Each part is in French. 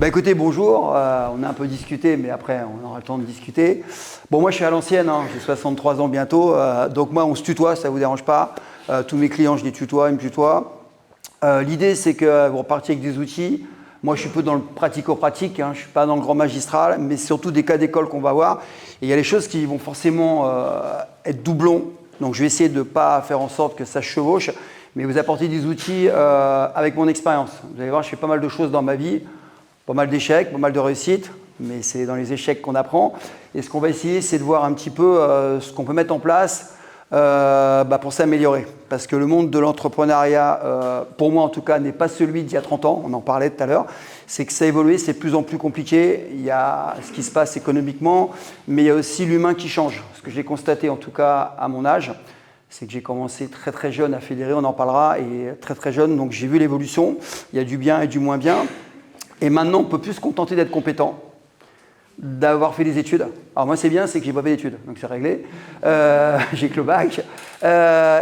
Bah écoutez, bonjour. On a un peu discuté, mais après, on aura le temps de discuter. Bon, moi, je suis à l'ancienne, hein, j'ai 63 ans bientôt. Donc moi, on se tutoie, ça ne vous dérange pas. Tous mes clients, je les tutoie, ils me tutoient. L'idée, c'est que vous repartiez avec des outils. Moi, je suis peu dans le pratico-pratique, hein, je ne suis pas dans le grand magistral, mais surtout des cas d'école qu'on va voir. Et il y a des choses qui vont forcément être doublons. Donc, je vais essayer de ne pas faire en sorte que ça se chevauche, mais vous apporter des outils avec mon expérience. Vous allez voir, je fais pas mal de choses dans ma vie. Pas mal d'échecs, pas mal de réussites, mais c'est dans les échecs qu'on apprend. Et ce qu'on va essayer, c'est de voir un petit peu ce qu'on peut mettre en place pour s'améliorer. Parce que le monde de l'entrepreneuriat, pour moi en tout cas, n'est pas celui d'il y a 30 ans, on en parlait tout à l'heure. C'est que ça a évolué, c'est de plus en plus compliqué. Il y a ce qui se passe économiquement, mais il y a aussi l'humain qui change. Ce que j'ai constaté en tout cas à mon âge, c'est que j'ai commencé très très jeune à fédérer, on en parlera, et très très jeune, donc j'ai vu l'évolution. Il y a du bien et du moins bien. Et maintenant, on ne peut plus se contenter d'être compétent, d'avoir fait des études. Alors moi, c'est bien, c'est que je n'ai pas fait d'études, donc c'est réglé. J'ai que le bac.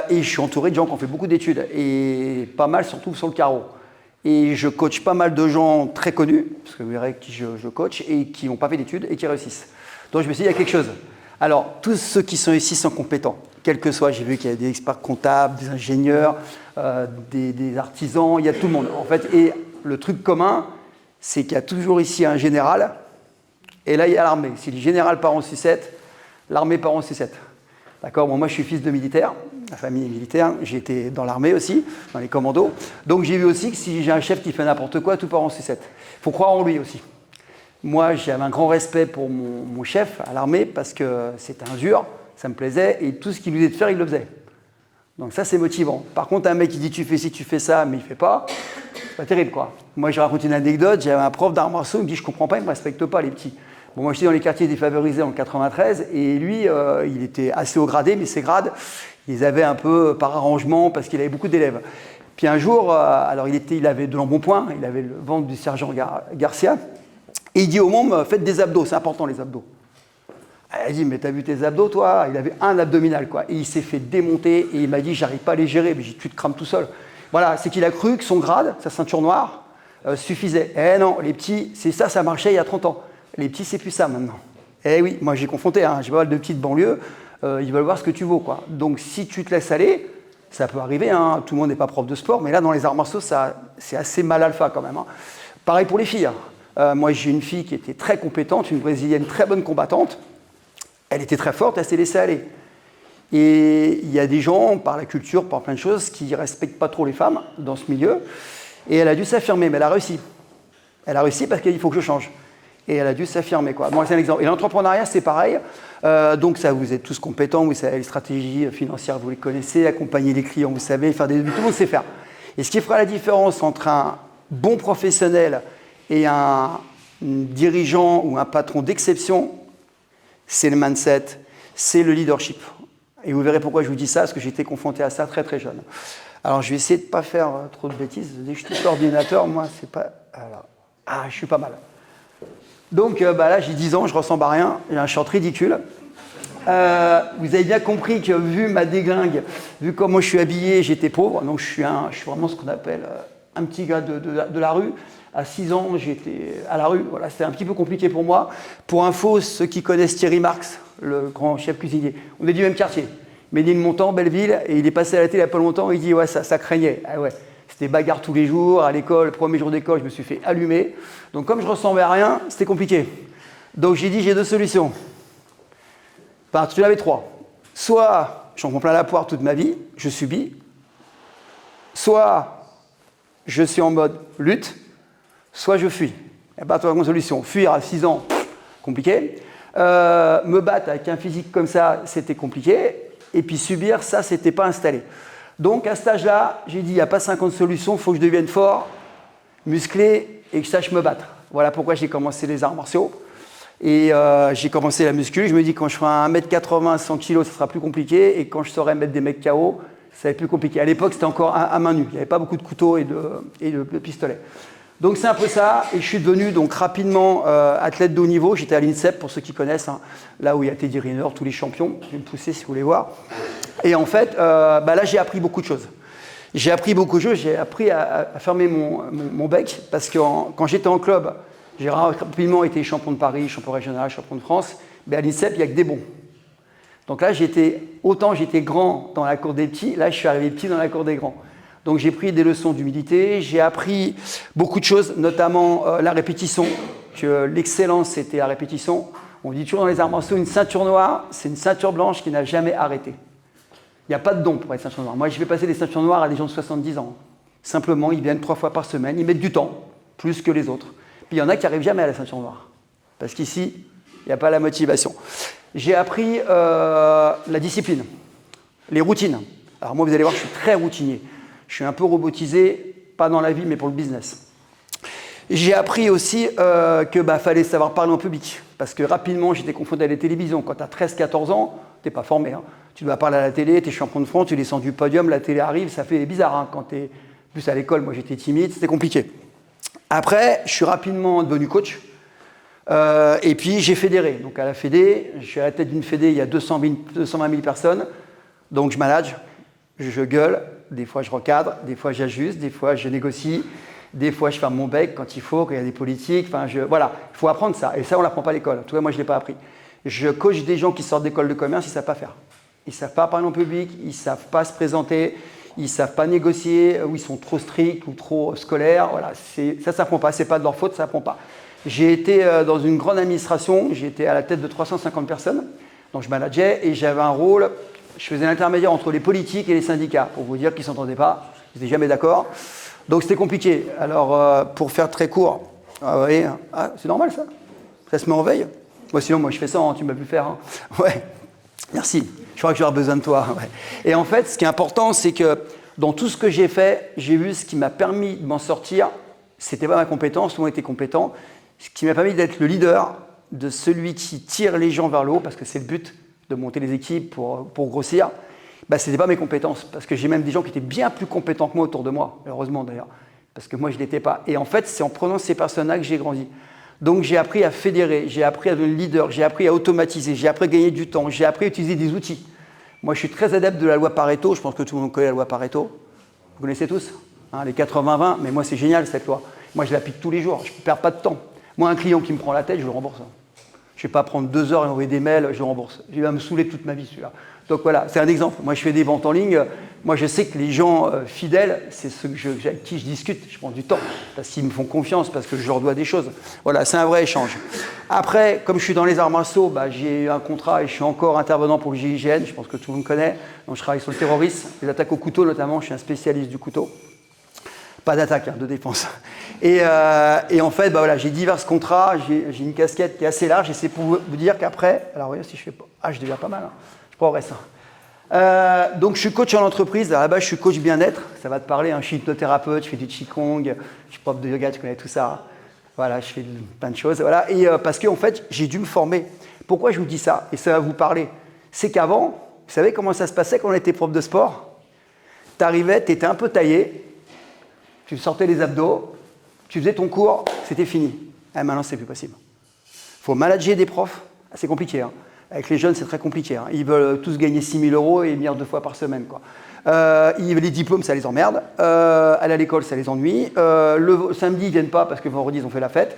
Et je suis entouré de gens qui ont fait beaucoup d'études, et pas mal, surtout sur le carreau. Et je coach pas mal de gens très connus, parce que vous verrez qui je coach, et qui n'ont pas fait d'études et qui réussissent. Donc je me suis dit, il y a quelque chose. Alors, tous ceux qui sont ici sont compétents, quel que soit. J'ai vu qu'il y a des experts comptables, des ingénieurs, des artisans, il y a tout le monde. En fait, et le truc commun, c'est qu'il y a toujours ici un général, et là, il y a l'armée. Si le général part en sucette, l'armée part en sucette. D'accord ? Bon, moi, je suis fils de militaire, ma famille est militaire, j'ai été dans l'armée aussi, dans les commandos. Donc, j'ai vu aussi que si j'ai un chef qui fait n'importe quoi, tout part en sucette. Il faut croire en lui aussi. Moi, j'avais un grand respect pour mon chef à l'armée, parce que c'était un dur, ça me plaisait, et tout ce qu'il nous disait de faire, il le faisait. Donc ça, c'est motivant. Par contre, un mec qui dit tu fais ci, tu fais ça, mais il ne fait pas, c'est pas terrible, quoi. Moi, je raconte une anecdote. J'avais un prof d'arts martiaux, il me dit je comprends pas, il ne me respecte pas, les petits. Bon, moi, j'étais dans les quartiers défavorisés en 93, et lui, il était assez haut gradé, mais ses grades, ils avaient un peu par arrangement, parce qu'il avait beaucoup d'élèves. Puis un jour, alors il avait de l'embonpoint, il avait le ventre du sergent Garcia, et il dit au monde faites des abdos, c'est important les abdos. Elle a dit, mais t'as vu tes abdos, toi? Il avait un abdominal, quoi. Et il s'est fait démonter et il m'a dit, j'arrive pas à les gérer. Mais j'ai dit, tu te crames tout seul. Voilà, c'est qu'il a cru que son grade, sa ceinture noire, suffisait. Eh non, les petits, c'est ça, ça marchait il y a 30 ans. Les petits, c'est plus ça maintenant. Eh oui, moi j'ai confronté, hein, j'ai pas mal de petites banlieues, ils veulent voir ce que tu vaux, quoi. Donc si tu te laisses aller, ça peut arriver, hein, tout le monde n'est pas prof de sport, mais là dans les arts martiaux, c'est assez mal alpha quand même. Hein. Pareil pour les filles. Hein. Moi j'ai une fille qui était très compétente, une brésilienne très bonne combattante. Elle était très forte, elle s'est laissée aller. Et il y a des gens, par la culture, par plein de choses, qui ne respectent pas trop les femmes dans ce milieu. Et elle a dû s'affirmer, mais elle a réussi. Elle a réussi parce qu'il faut que je change. Et elle a dû s'affirmer, quoi. Moi, c'est un exemple. Et l'entrepreneuriat, c'est pareil. Donc, ça, vous êtes tous compétents, vous savez, les stratégies financières, vous les connaissez, accompagner les clients, vous savez, faire des devis, tout le monde sait faire. Et ce qui fera la différence entre un bon professionnel et un dirigeant ou un patron d'exception, c'est le mindset, c'est le leadership. Et vous verrez pourquoi je vous dis ça, parce que j'ai été confronté à ça très très jeune. Alors je vais essayer de ne pas faire trop de bêtises. Dès que je touche l'ordinateur, moi, c'est pas... Alors, je suis pas mal. Donc là, j'ai 10 ans, je ressemble à rien, j'ai un short ridicule. Vous avez bien compris que vu ma déglingue, vu comment je suis habillé, j'étais pauvre. Donc je suis vraiment ce qu'on appelle un petit gars de la rue. À 6 ans, j'étais à la rue. Voilà, c'était un petit peu compliqué pour moi. Pour info, ceux qui connaissent Thierry Marx, le grand chef cuisinier, on est du même quartier. Ménilmontant, Belleville, et il est passé à la télé il n'y a pas longtemps, il dit ouais, ça craignait. Ah ouais, c'était bagarre tous les jours. À l'école, le premier jour d'école, je me suis fait allumer. Donc comme je ressemblais à rien, c'était compliqué. Donc j'ai dit j'ai deux solutions. Enfin, tu en avais trois. Soit j'en prends plein la poire toute ma vie, je subis. Soit je suis en mode lutte. Soit je fuis. Et pas toi, solution. Fuir à 6 ans, compliqué. Me battre avec un physique comme ça, c'était compliqué. Et puis subir, ça, c'était pas installé. Donc à cet âge-là, j'ai dit, il n'y a pas 50 solutions, il faut que je devienne fort, musclé et que je sache me battre. Voilà pourquoi j'ai commencé les arts martiaux. Et j'ai commencé la muscu. Je me dis, quand je ferai 1m80, 100 kg, ça sera plus compliqué. Et quand je saurai mettre des mecs KO, ça va être plus compliqué. À l'époque, c'était encore à main nue. Il n'y avait pas beaucoup de couteaux et de pistolets. Donc c'est un peu ça, et je suis devenu donc rapidement athlète de haut niveau. J'étais à l'INSEP, pour ceux qui connaissent, hein, là où il y a Teddy Riner, tous les champions. Je vais me pousser si vous voulez voir. Et en fait, là j'ai appris beaucoup de choses. J'ai appris à fermer mon bec, parce que quand j'étais en club, J'ai rapidement été champion de Paris, champion régional, champion de France. Mais à l'INSEP, il n'y a que des bons. Donc là, autant j'étais grand dans la cour des petits, là, je suis arrivé petit dans la cour des grands. Donc j'ai pris des leçons d'humilité, j'ai appris beaucoup de choses, notamment la répétition, que l'excellence, c'était la répétition. On dit toujours dans les arts martiaux, une ceinture noire, c'est une ceinture blanche qui n'a jamais arrêté. Il n'y a pas de don pour être ceinture noire. Moi, je vais passer des ceintures noires à des gens de 70 ans. Simplement, ils viennent 3 fois par semaine, ils mettent du temps, plus que les autres. Puis il y en a qui n'arrivent jamais à la ceinture noire. Parce qu'ici, il n'y a pas la motivation. J'ai appris la discipline, les routines. Alors moi, vous allez voir, je suis très routinier. Je suis un peu robotisé, pas dans la vie, mais pour le business. J'ai appris aussi qu'il fallait savoir parler en public. Parce que rapidement, j'étais confronté à la télévision. Quand tu as 13-14 ans, tu n'es pas formé. Hein. Tu dois parler à la télé, tu es champion de France, tu descends du podium, la télé arrive, ça fait bizarre. Hein, quand tu es plus à l'école, moi j'étais timide, c'était compliqué. Après, je suis rapidement devenu coach. Et puis j'ai fédéré. Donc à la fédé, je suis à la tête d'une fédé, il y a 220 000 personnes. Donc je manage, je gueule, des fois je recadre, des fois j'ajuste, des fois je négocie, des fois je ferme mon bec quand il faut, quand il y a des politiques. Voilà, il faut apprendre ça. Et ça, on ne l'apprend pas à l'école. En tout cas, moi je ne l'ai pas appris. Je coach des gens qui sortent d'école de commerce, ils ne savent pas faire. Ils ne savent pas parler en public, ils ne savent pas se présenter, ils ne savent pas négocier, ou ils sont trop stricts ou trop scolaires. Voilà, ça ne s'apprend pas, ce n'est pas de leur faute, ça ne s'apprend pas. J'ai été dans une grande administration, j'étais à la tête de 350 personnes, donc je manageais et j'avais un rôle, je faisais l'intermédiaire entre les politiques et les syndicats, pour vous dire qu'ils ne s'entendaient pas, ils n'étaient jamais d'accord, donc c'était compliqué. Alors pour faire très court, c'est normal ça? Ça se met en veille? Sinon moi je fais ça, hein, tu m'as pu faire. Hein. Ouais, merci, je crois que j'aurai besoin de toi. Ouais. Et en fait, ce qui est important, c'est que dans tout ce que j'ai fait, j'ai vu ce qui m'a permis de m'en sortir, c'était pas ma compétence, tout le monde était compétent, ce qui m'a permis d'être le leader de celui qui tire les gens vers le haut, parce que c'est le but de monter les équipes pour grossir, ce n'était pas mes compétences, parce que j'ai même des gens qui étaient bien plus compétents que moi autour de moi, heureusement d'ailleurs, parce que moi je ne l'étais pas. Et en fait, c'est en prenant ces personnes-là que j'ai grandi. Donc j'ai appris à fédérer, j'ai appris à devenir leader, j'ai appris à automatiser, j'ai appris à gagner du temps, j'ai appris à utiliser des outils. Moi je suis très adepte de la loi Pareto, je pense que tout le monde connaît la loi Pareto. Vous connaissez tous hein, les 80-20, mais moi c'est génial cette loi. Moi je l'applique tous les jours, je ne perds pas de temps. Moi, un client qui me prend la tête, je le rembourse. Je ne vais pas prendre 2 heures et envoyer des mails, je le rembourse. Il va me saouler toute ma vie, celui-là. Donc voilà, c'est un exemple. Moi, je fais des ventes en ligne. Moi, je sais que les gens fidèles, c'est ceux avec qui je discute. Je prends du temps parce qu'ils me font confiance, parce que je leur dois des choses. Voilà, c'est un vrai échange. Après, comme je suis dans les arts martiaux, j'ai un contrat et je suis encore intervenant pour le GIGN. Je pense que tout le monde connaît. Donc, je travaille sur le terrorisme, les attaques au couteau notamment. Je suis un spécialiste du couteau. Pas d'attaque, hein, de défense. Et en fait, j'ai divers contrats, j'ai une casquette qui est assez large, et c'est pour vous dire qu'après, alors voyez si je fais pas, je deviens pas mal, hein, je progresse. Hein. Donc je suis coach en entreprise, à la base je suis coach bien-être, ça va te parler, hein, je suis hypnothérapeute, je fais du qigong, je suis prof de yoga, tu connais tout ça. Hein. Voilà, je fais plein de choses, voilà. Et parce qu'en fait, j'ai dû me former. Pourquoi je vous dis ça? Et ça va vous parler. C'est qu'avant, vous savez comment ça se passait quand on était prof de sport? Tu arrivais, tu étais un peu taillé, tu sortais les abdos, tu faisais ton cours, c'était fini. Et maintenant, c'est plus possible. Il faut manager des profs, c'est compliqué. Hein. Avec les jeunes, c'est très compliqué. Hein. Ils veulent tous gagner 6 000 € et venir 2 fois par semaine. Quoi. Les diplômes, ça les emmerde. Aller à l'école, ça les ennuie. Le samedi, ils ne viennent pas parce que vendredi, ils ont fait la fête.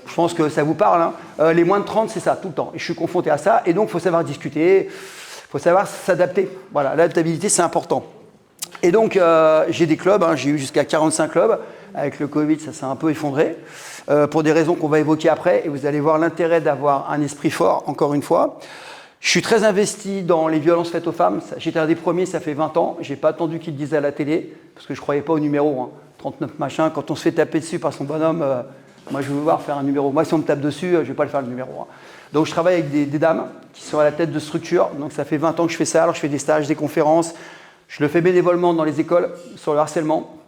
Je pense que ça vous parle. Hein. Les moins de 30, c'est ça, tout le temps. Et je suis confronté à ça. Et donc, il faut savoir discuter, il faut savoir s'adapter. Voilà, l'adaptabilité, c'est important. Et donc, j'ai des clubs, hein, j'ai eu jusqu'à 45 clubs. Avec le Covid, ça s'est un peu effondré, pour des raisons qu'on va évoquer après. Et vous allez voir l'intérêt d'avoir un esprit fort, encore une fois. Je suis très investi dans les violences faites aux femmes. J'étais un des premiers, ça fait 20 ans. Je n'ai pas attendu qu'ils le disent à la télé, parce que je ne croyais pas au numéro. Hein. 39 machin, quand on se fait taper dessus par son bonhomme, moi je veux voir faire un numéro. Moi, si on me tape dessus, je ne vais pas le faire le numéro. Hein. Donc je travaille avec des dames qui sont à la tête de structures. Donc ça fait 20 ans que je fais ça. Alors je fais des stages, des conférences. Je le fais bénévolement dans les écoles, sur le harcèlement.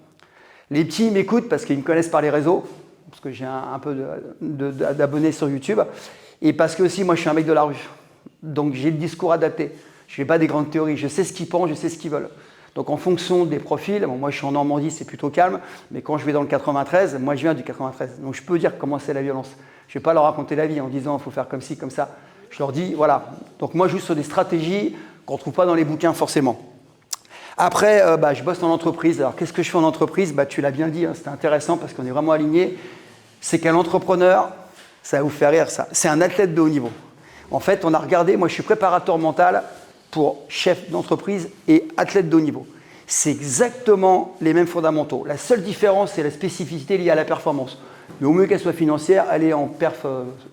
Les petits m'écoutent parce qu'ils me connaissent par les réseaux, parce que j'ai un peu d'abonnés sur YouTube, et parce que aussi moi je suis un mec de la rue. Donc j'ai le discours adapté. Je ne fais pas des grandes théories, je sais ce qu'ils pensent, je sais ce qu'ils veulent. Donc en fonction des profils, moi je suis en Normandie, c'est plutôt calme, mais quand je vais dans le 93, moi je viens du 93, donc je peux dire comment c'est la violence. Je ne vais pas leur raconter la vie en disant il faut faire comme ci, comme ça. Je leur dis voilà. Donc moi je joue sur des stratégies qu'on ne trouve pas dans les bouquins forcément. Après, je bosse en entreprise. Alors, qu'est-ce que je fais en entreprise? Tu l'as bien dit, hein, c'était intéressant parce qu'on est vraiment alignés. C'est qu'un entrepreneur, Ça va vous faire rire, ça. C'est un athlète de haut niveau. En fait, on a regardé, moi je suis préparateur mental pour chef d'entreprise et athlète de haut niveau. C'est exactement les mêmes fondamentaux. La seule différence, c'est la spécificité liée à la performance. Mais au mieux qu'elle soit financière, elle est en perf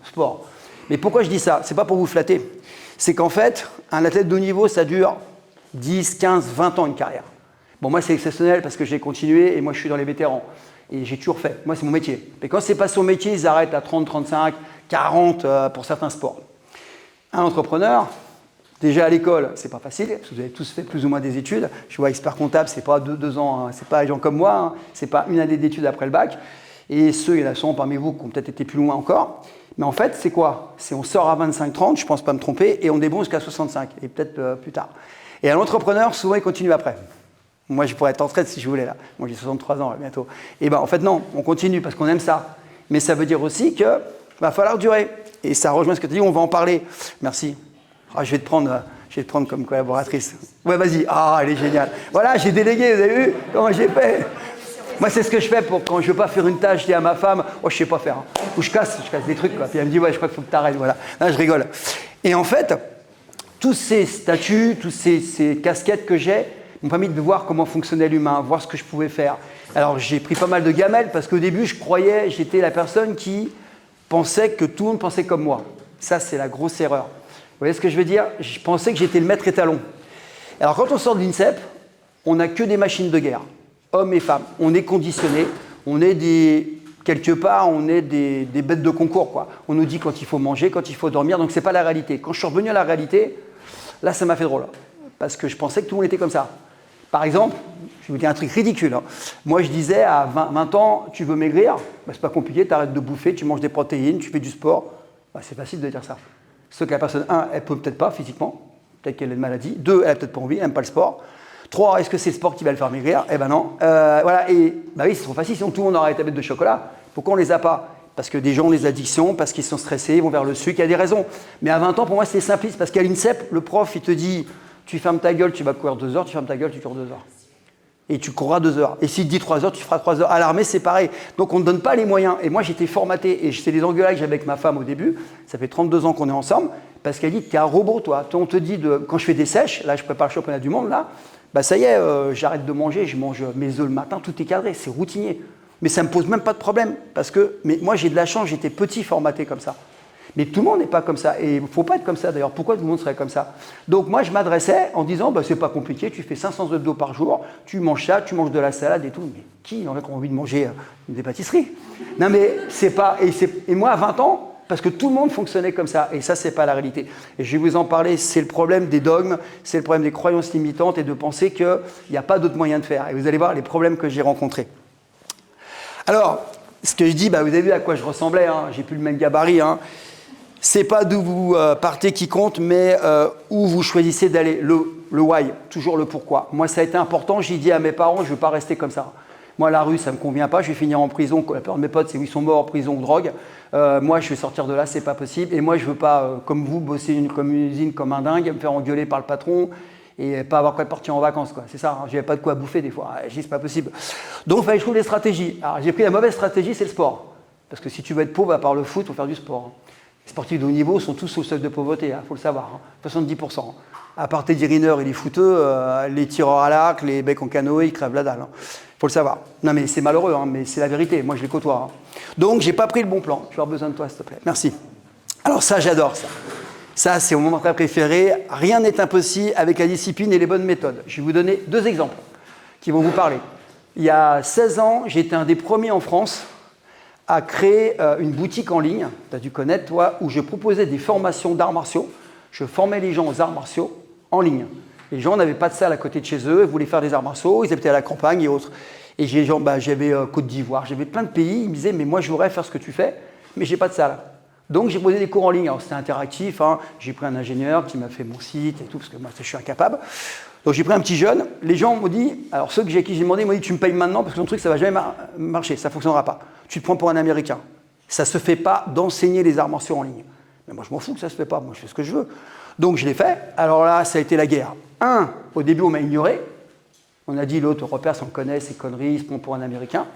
sport. Mais pourquoi je dis ça? C'est pas pour vous flatter. C'est qu'en fait, un athlète de haut niveau, ça dure 10, 15, 20 ans une carrière. Bon, moi, c'est exceptionnel parce que j'ai continué et moi, je suis dans les vétérans. Et j'ai toujours fait. Moi, c'est mon métier. Mais quand c'est pas son métier, ils arrêtent à 30, 35, 40 pour certains sports. Un entrepreneur, déjà à l'école, c'est pas facile, parce que vous avez tous fait plus ou moins des études. Je vois expert comptable, c'est pas 2 ans, hein, c'est pas les gens comme moi, hein, c'est pas une année d'études après le bac. Et ceux, il y en a souvent parmi vous qui ont peut-être été plus loin encore. Mais en fait, c'est quoi? C'est on sort à 25-30, je pense pas me tromper, et on est bon jusqu'à 65, et peut-être plus tard. Et à l'entrepreneur, souvent, il continue après. Moi, je pourrais être en retraite si je voulais là. Moi, j'ai 63 ans là, bientôt. Et ben, en fait, non, on continue parce qu'on aime ça. Mais ça veut dire aussi qu'il va falloir durer. Et ça rejoint ce que tu dis, on va en parler. Merci. Ah, je vais te prendre comme collaboratrice. Ouais, vas-y. Ah, elle est géniale. Voilà, j'ai délégué, vous avez vu comment j'ai fait? Moi, c'est ce que je fais pour quand je ne veux pas faire une tâche, je dis à ma femme, oh, je ne sais pas faire. Hein. Ou je casse des trucs. Quoi. Puis elle me dit, ouais, je crois qu'il faut que tu arrêtes. Voilà. Là, je rigole. Et en fait, tous ces statuts, tous ces casquettes que j'ai m'ont permis de voir comment fonctionnait l'humain, voir ce que je pouvais faire. Alors, j'ai pris pas mal de gamelles parce qu'au début, je croyais, j'étais la personne qui pensait que tout le monde pensait comme moi. Ça, c'est la grosse erreur. Vous voyez ce que je veux dire? Je pensais que j'étais le maître étalon. Alors, quand on sort de l'INSEP, on n'a que des machines de guerre, hommes et femmes. On est conditionnés, on est quelque part, on est des bêtes de concours, quoi. On nous dit quand il faut manger, quand il faut dormir, donc ce n'est pas la réalité. Quand je suis revenu à la réalité, là, ça m'a fait drôle, parce que je pensais que tout le monde était comme ça. Par exemple, je vais vous dire un truc ridicule. Hein. Moi, je disais à 20 ans, tu veux maigrir? Ben, c'est pas compliqué, tu arrêtes de bouffer, tu manges des protéines, tu fais du sport. Ben, c'est facile de dire ça. Sauf que la personne, 1, elle peut peut-être pas physiquement, peut-être qu'elle a une maladie. 2, elle a peut-être pas envie, elle n'aime pas le sport. 3, est-ce que c'est le sport qui va le faire maigrir? Eh ben non. Voilà, et ben oui, c'est trop facile, sinon tout le monde aurait des tablettes de chocolat. Pourquoi on les a pas? Parce que des gens ont des addictions, parce qu'ils sont stressés, ils vont vers le sucre, il y a des raisons. Mais à 20 ans, pour moi, c'est simpliste, parce qu'à l'INSEP, le prof, il te dit, tu fermes ta gueule, tu vas courir 2 heures, tu fermes ta gueule, tu cours 2 heures. Et tu courras 2 heures. Et s'il te dit 3 heures, tu feras 3 heures. À l'armée, c'est pareil. Donc, on ne donne pas les moyens. Et moi, j'étais formaté. Et c'est les engueulades que j'avais avec ma femme au début. Ça fait 32 ans qu'on est ensemble. Parce qu'elle dit, tu es un robot, toi. On te dit, quand je fais des sèches, là, je prépare le championnat du monde, là, bah ça y est, j'arrête de manger. Je mange mes œufs le matin, tout est cadré. C'est routinier. Mais ça ne me pose même pas de problème. Mais moi, j'ai de la chance. J'étais petit formaté comme ça. Mais tout le monde n'est pas comme ça. Et il ne faut pas être comme ça d'ailleurs. Pourquoi tout le monde serait comme ça? Donc moi, je m'adressais en disant, bah, c'est pas compliqué, tu fais 500 abdos par jour, tu manges ça, tu manges de la salade et tout. Mais qui en a envie de manger des pâtisseries? Non mais c'est pas... Et moi, à 20 ans, parce que tout le monde fonctionnait comme ça. Et ça, c'est pas la réalité. Et je vais vous en parler, c'est le problème des dogmes, c'est le problème des croyances limitantes et de penser qu'il n'y a pas d'autre moyen de faire. Et vous allez voir les problèmes que j'ai rencontrés. Alors, ce que je dis, bah, vous avez vu à quoi je ressemblais, hein, j'ai plus le même gabarit, hein. C'est pas d'où vous partez qui compte, mais où vous choisissez d'aller. Le why, toujours le pourquoi. Moi, ça a été important. J'ai dit à mes parents, je ne veux pas rester comme ça. Moi, la rue, ça ne me convient pas. Je vais finir en prison. La plupart de mes potes, c'est où ils sont morts en prison ou drogue. Moi, je vais sortir de là, c'est pas possible. Et moi, je ne veux pas, comme vous, bosser comme une usine, comme un dingue, me faire engueuler par le patron et pas avoir quoi partir en vacances, quoi. C'est ça. Hein. Je n'avais pas de quoi bouffer des fois. Je dis, c'est pas possible. Donc, il fallait que je trouve des stratégies. Alors, j'ai pris la mauvaise stratégie, c'est le sport. Parce que si tu veux être pauvre, à part le foot, il faut faire du sport. Les sportifs de haut niveau sont tous sous le seuil de pauvreté, il faut le savoir, hein, 70%. À part Teddy Riner et les footeux, les tireurs à l'arc, les becs en canoë, ils crèvent la dalle. Il faut le savoir. Non mais c'est malheureux, hein, mais c'est la vérité, moi je les côtoie. Hein. Donc j'ai pas pris le bon plan, je vais avoir besoin de toi s'il te plaît. Merci. Alors ça j'adore ça. Ça c'est mon moment préféré. Rien n'est impossible avec la discipline et les bonnes méthodes. Je vais vous donner 2 exemples qui vont vous parler. Il y a 16 ans, j'étais un des premiers en France à créer une boutique en ligne, tu as dû connaître toi, où je proposais des formations d'arts martiaux. Je formais les gens aux arts martiaux en ligne. Les gens n'avaient pas de salle à côté de chez eux, ils voulaient faire des arts martiaux, ils habitaient à la campagne et autres. Et j'avais Côte d'Ivoire, j'avais plein de pays, ils me disaient, mais moi je voudrais faire ce que tu fais, mais j'ai pas de salle. Donc j'ai posé des cours en ligne, alors c'était interactif, hein. J'ai pris un ingénieur qui m'a fait mon site et tout, parce que moi je suis incapable. Donc j'ai pris un petit jeune, les gens m'ont dit, alors ceux à qui j'ai demandé, ils m'ont dit tu me payes maintenant parce que ton truc ça va jamais marcher, ça ne fonctionnera pas. Tu te prends pour un Américain. Ça ne se fait pas d'enseigner les arts martiaux en ligne. Mais moi je m'en fous que ça ne se fait pas, moi je fais ce que je veux. Donc je l'ai fait, alors là ça a été la guerre. Au début on m'a ignoré, on a dit l'autre repère, on le connaît, c'est conneries, il se prend pour un Américain.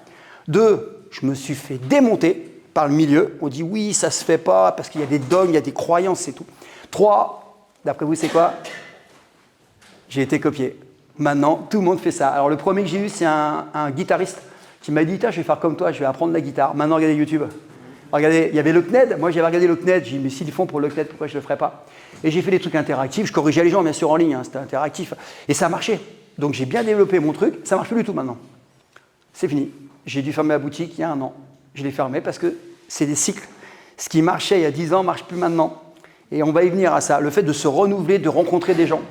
2, je me suis fait démonter par le milieu. On dit oui, ça se fait pas parce qu'il y a des dogmes, il y a des croyances, c'est tout. 3, d'après vous, c'est quoi? J'ai été copié. Maintenant, tout le monde fait ça. Alors, le premier que j'ai eu, c'est un guitariste qui m'a dit, je vais faire comme toi, je vais apprendre la guitare. Maintenant, regardez YouTube. Regardez, il y avait le CNED. Moi, j'avais regardé le CNED. J'ai dit, mais s'ils font pour le CNED, pourquoi je ne le ferais pas? Et j'ai fait des trucs interactifs. Je corrigeais les gens, bien sûr, en ligne. Hein, c'était interactif. Et ça marchait. Donc, j'ai bien développé mon truc. Ça ne marche plus du tout maintenant. C'est fini. J'ai dû fermer ma boutique il y a 1 an. Je l'ai fermée parce que c'est des cycles. Ce qui marchait il y a 10 ans ne marche plus maintenant. Et on va y venir à ça. Le fait de se renouveler, de rencontrer des gens.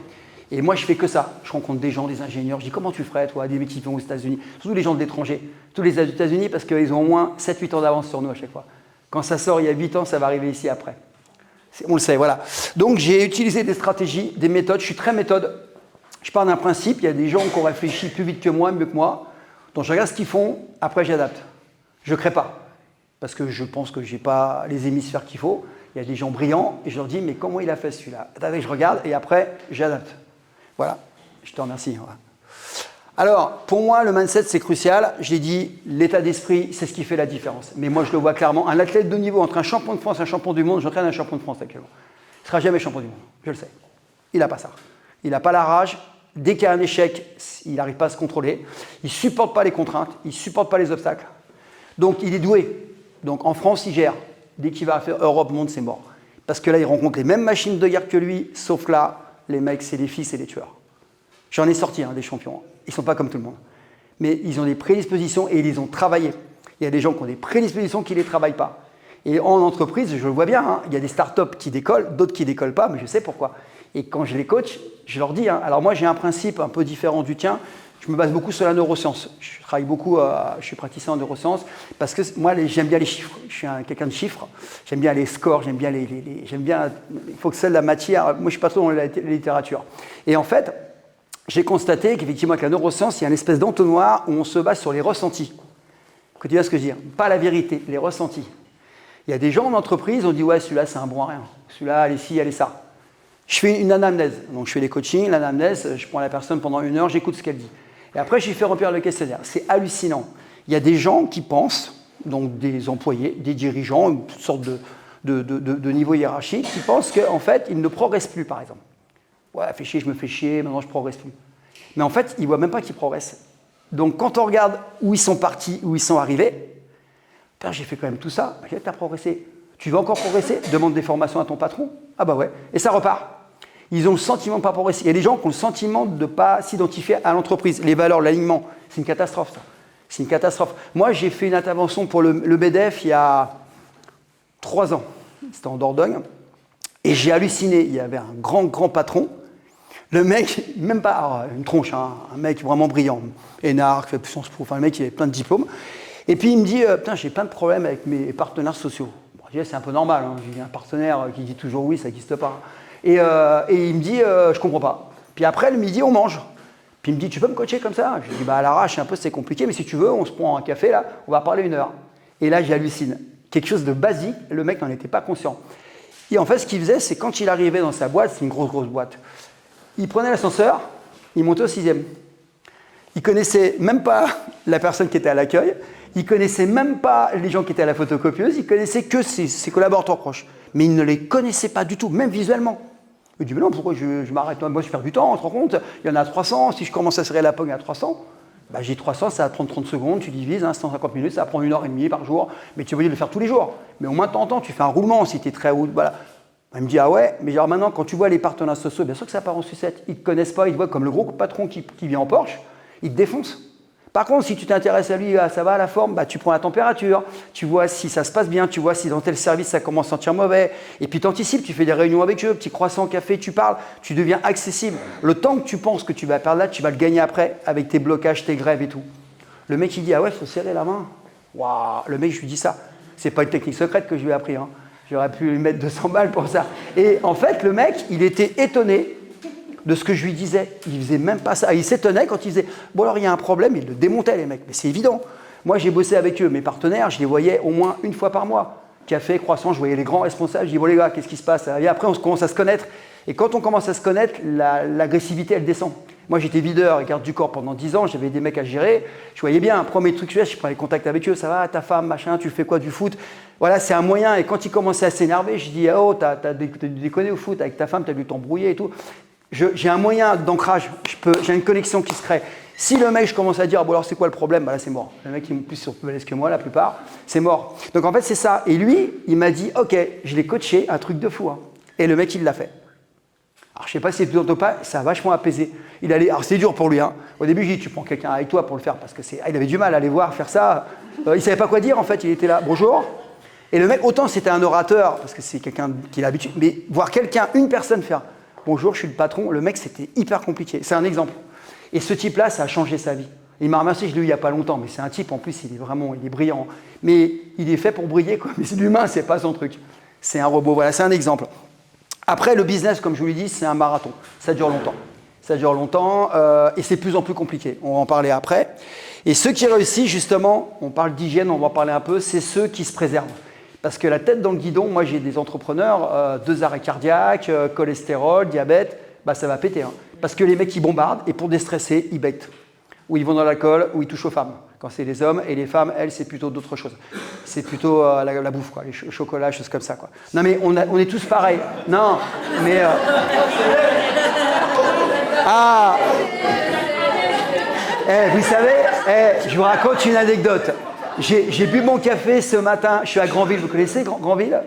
Et moi, je fais que ça. Je rencontre des gens, des ingénieurs. Je dis, comment tu ferais, toi, des mecs qui vont aux États-Unis, surtout les gens de l'étranger, tous les États-Unis, parce qu'ils ont au moins 7-8 ans d'avance sur nous à chaque fois. Quand ça sort il y a 8 ans, ça va arriver ici après. On le sait, voilà. Donc, j'ai utilisé des stratégies, des méthodes. Je suis très méthode. Je pars d'un principe. Il y a des gens qui ont réfléchi plus vite que moi, mieux que moi. Donc, je regarde ce qu'ils font. Après, j'adapte. Je ne crée pas. Parce que je pense que je n'ai pas les hémisphères qu'il faut. Il y a des gens brillants. Et je leur dis, mais comment il a fait celui-là? Attendez, je regarde et après, j'adapte. Voilà, je te remercie. Voilà. Alors, pour moi, le mindset, c'est crucial. Je l'ai dit, l'état d'esprit, c'est ce qui fait la différence. Mais moi, je le vois clairement. Un athlète de niveau entre un champion de France et un champion du monde, j'entraîne un champion de France actuellement. Il ne sera jamais champion du monde, je le sais. Il n'a pas ça. Il n'a pas la rage. Dès qu'il y a un échec, il n'arrive pas à se contrôler. Il ne supporte pas les contraintes. Il ne supporte pas les obstacles. Donc, il est doué. Donc, en France, il gère. Dès qu'il va faire Europe, monde, c'est mort. Parce que là, il rencontre les mêmes machines de guerre que lui, sauf que là, les mecs, c'est les fils et les tueurs. J'en ai sorti des champions. Ils ne sont pas comme tout le monde. Mais ils ont des prédispositions et ils les ont travaillées. Il y a des gens qui ont des prédispositions qui ne les travaillent pas. Et en entreprise, je le vois bien, il y a des startups qui décollent, d'autres qui ne décollent pas, mais je sais pourquoi. Et quand je les coach, je leur dis, alors moi j'ai un principe un peu différent du tien, je me base beaucoup sur la neuroscience. Je travaille beaucoup, je suis praticien en neurosciences, parce que moi j'aime bien les chiffres. Je suis quelqu'un de chiffres, j'aime bien les scores, j'aime bien il faut que c'est de la matière. Moi je suis pas trop dans la littérature. Et en fait, j'ai constaté qu'effectivement avec la neuroscience, il y a une espèce d'entonnoir où on se base sur les ressentis. Tu vois ce que je veux dire? Pas la vérité, les ressentis. Il y a des gens en entreprise, on dit ouais celui-là c'est un bon à rien, celui-là elle est ci, elle est ça. Je fais une anamnèse, donc je fais les coachings, l'anamnèse, je prends la personne pendant 1 heure, j'écoute ce qu'elle dit. Et après, je lui fais remplir le questionnaire. C'est hallucinant. Il y a des gens qui pensent, donc des employés, des dirigeants, une sorte de niveau hiérarchique, qui pensent qu'en fait, ils ne progressent plus, par exemple. Ouais, fais chier, je me fais chier, maintenant je ne progresse plus. Mais en fait, ils ne voient même pas qu'ils progressent. Donc, quand on regarde où ils sont partis, où ils sont arrivés, j'ai fait quand même tout ça, tu as progressé. Tu veux encore progresser? Demande des formations à ton patron. Ah bah ouais. Et ça repart. Ils ont le sentiment de ne pas progresser. Il y a des gens qui ont le sentiment de ne pas s'identifier à l'entreprise. Les valeurs, l'alignement, c'est une catastrophe, ça. C'est une catastrophe. Moi, j'ai fait une intervention pour le BDF il y a 3 ans. C'était en Dordogne. Et j'ai halluciné. Il y avait un grand patron. Le mec, même pas une tronche, hein, un mec vraiment brillant. Énarque, fait Sciences Po. Enfin, le mec, il avait plein de diplômes. Et puis, il me dit, putain, j'ai plein de problèmes avec mes partenaires sociaux. Bon, c'est un peu normal. Hein. J'ai un partenaire qui dit toujours oui, ça n'existe pas. Et il me dit, je comprends pas. Puis après, le midi, on mange. Puis il me dit, tu peux me coacher comme ça? Je lui dis, à l'arrache, un peu, c'est compliqué, mais si tu veux, on se prend un café, là, on va parler 1 heure. Et là, j'hallucine. Quelque chose de basique, le mec n'en était pas conscient. Et en fait, ce qu'il faisait, c'est quand il arrivait dans sa boîte, c'est une grosse boîte, il prenait l'ascenseur, il montait au 6e. Il connaissait même pas la personne qui était à l'accueil, il connaissait même pas les gens qui étaient à la photocopieuse, il connaissait que ses collaborateurs proches. Mais il ne les connaissait pas du tout, même visuellement. Il dit, mais non, pourquoi je m'arrête? Moi, je perds du temps, on te rend compte? Il y en a 300, si je commence à serrer la pogne à 300, bah, j'ai 300, ça va prendre 30 secondes, tu divises, 150 minutes, ça va prendre 1h30 par jour, mais tu es obligé de le faire tous les jours. Mais au moins, de temps en temps, tu fais un roulement si tu es très haut. Voilà. Il me dit, ah ouais, mais genre maintenant, quand tu vois les partenaires sociaux, bien sûr que ça part en sucette. Ils ne te connaissent pas, ils te voient comme le gros patron qui vient en Porsche, ils te défoncent. Par contre, si tu t'intéresses à lui, ça va à la forme, bah, tu prends la température, tu vois si ça se passe bien, tu vois si dans tel service ça commence à sentir mauvais, et puis tu anticipes, tu fais des réunions avec eux, petit croissant, café, tu parles, tu deviens accessible. Le temps que tu penses que tu vas perdre là, tu vas le gagner après avec tes blocages, tes grèves et tout. Le mec il dit, ah ouais, il faut serrer la main. Waouh, le mec je lui dis ça. C'est pas une technique secrète que je lui ai appris, hein. J'aurais pu lui mettre 200 balles pour ça. Et en fait, le mec, il était étonné de ce que je lui disais. Il faisait même pas ça. Il s'étonnait quand il disait « Bon alors il y a un problème », il le démontait les mecs. Mais c'est évident. Moi j'ai bossé avec eux, mes partenaires, je les voyais au moins 1 fois par mois. Café, croissant, je voyais les grands responsables, je dis « Bon les gars, qu'est-ce qui se passe ?» Et après on commence à se connaître. Et quand on commence à se connaître, l'agressivité elle descend. Moi, j'étais videur et garde du corps pendant 10 ans, j'avais des mecs à gérer. Je voyais bien, premier truc, je prenais contact avec eux, ça va, ta femme, machin, tu fais quoi du foot? Voilà, c'est un moyen. Et quand ils commençaient à s'énerver, je dis, oh, t'as déconné au foot avec ta femme, t'as dû t'embrouiller et tout. J'ai un moyen d'ancrage, j'ai une connexion qui se crée. Si le mec, je commence à dire, ah, bon alors c'est quoi le problème? Bah là c'est mort. Le mec, il est plus sur plus balèze que moi, la plupart, c'est mort. Donc en fait, c'est ça. Et lui, il m'a dit, ok, je l'ai coaché, un truc de fou. Hein. Et le mec, il l'a fait. Alors je sais pas si c'est tout ou pas, ça a vachement apaisé. Alors c'est dur pour lui. Hein. Au début, j'ai dit, tu prends quelqu'un avec toi pour le faire parce que il avait du mal à aller voir, faire ça. Il savait pas quoi dire en fait, il était là, bonjour. Et le mec, autant c'était un orateur, parce que c'est quelqu'un qui a l'habitude, mais voir quelqu'un, une personne faire bonjour, je suis le patron, le mec, c'était hyper compliqué. C'est un exemple. Et ce type-là, ça a changé sa vie. Il m'a remercié, je l'ai eu il n'y a pas longtemps, mais c'est un type, en plus, il est brillant. Mais il est fait pour briller, quoi. Mais c'est l'humain, c'est pas son truc. C'est un robot, voilà, c'est un exemple. Après, le business, comme je vous l'ai dit, c'est un marathon. Ça dure longtemps. Ça dure longtemps et c'est de plus en plus compliqué. On va en parler après. Et ceux qui réussissent, justement, on parle d'hygiène, on va en parler un peu, c'est ceux qui se préservent. Parce que la tête dans le guidon, moi j'ai des entrepreneurs, 2 arrêts cardiaques, cholestérol, diabète, bah ça va péter. Hein. Parce que les mecs ils bombardent et pour déstresser, ils bêtent. Ou ils vont dans l'alcool, ou ils touchent aux femmes. Quand c'est les hommes et les femmes, elles, c'est plutôt d'autres choses. C'est plutôt la bouffe, quoi, les chocolats, choses comme ça. Quoi. Non mais on est tous pareils. Non, mais... Ah vous savez, je vous raconte une anecdote. J'ai bu mon café ce matin, je suis à Granville, vous connaissez Granville?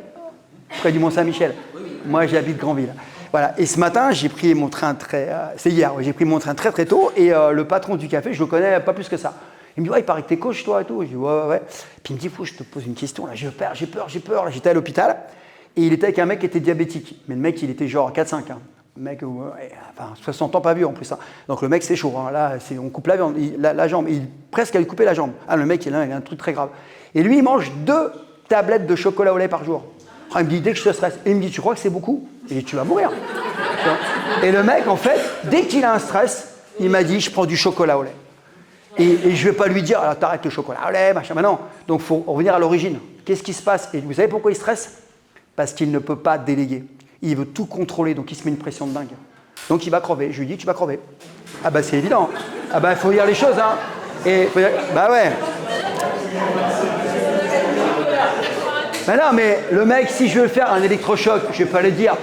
Près du Mont-Saint-Michel. Moi j'habite Granville. Voilà. Et ce matin, j'ai pris mon train c'est hier, j'ai pris mon train très très tôt et le patron du café, je le connais pas plus que ça. Il me dit, ouais, il paraît que t'es coach toi et tout. Je dis, ouais. Puis il me dit, faut que je te pose une question, là, j'ai peur. Là, j'étais à l'hôpital et il était avec un mec qui était diabétique. Mais le mec, il était genre 4-5. Hein. Le mec, enfin, 60 ans pas vu en plus. Hein. Donc le mec, c'est chaud. Hein. Là, on coupe la viande, la jambe. Presque à lui couper la jambe. Ah, le mec, il a un truc très grave. Et lui, il mange 2 tablettes de chocolat au lait par jour. Il me dit, dès que je te stresse. Et il me dit, tu crois que c'est beaucoup? Et je dis, tu vas mourir. Et le mec, en fait, dès qu'il a un stress, il m'a dit, je prends du chocolat au lait. Et je ne vais pas lui dire, alors t'arrêtes le chocolat au lait, machin. Non. Donc il faut revenir à l'origine. Qu'est-ce qui se passe? Et vous savez pourquoi il stresse? Parce qu'il ne peut pas déléguer. Il veut tout contrôler, donc il se met une pression de dingue. Donc il va crever. Je lui dis, tu vas crever. Ah bah c'est évident. Ah bah il faut dire les choses, hein. Et bah ouais. Ben non, mais le mec, si je veux faire un électrochoc, je ne vais pas lui dire,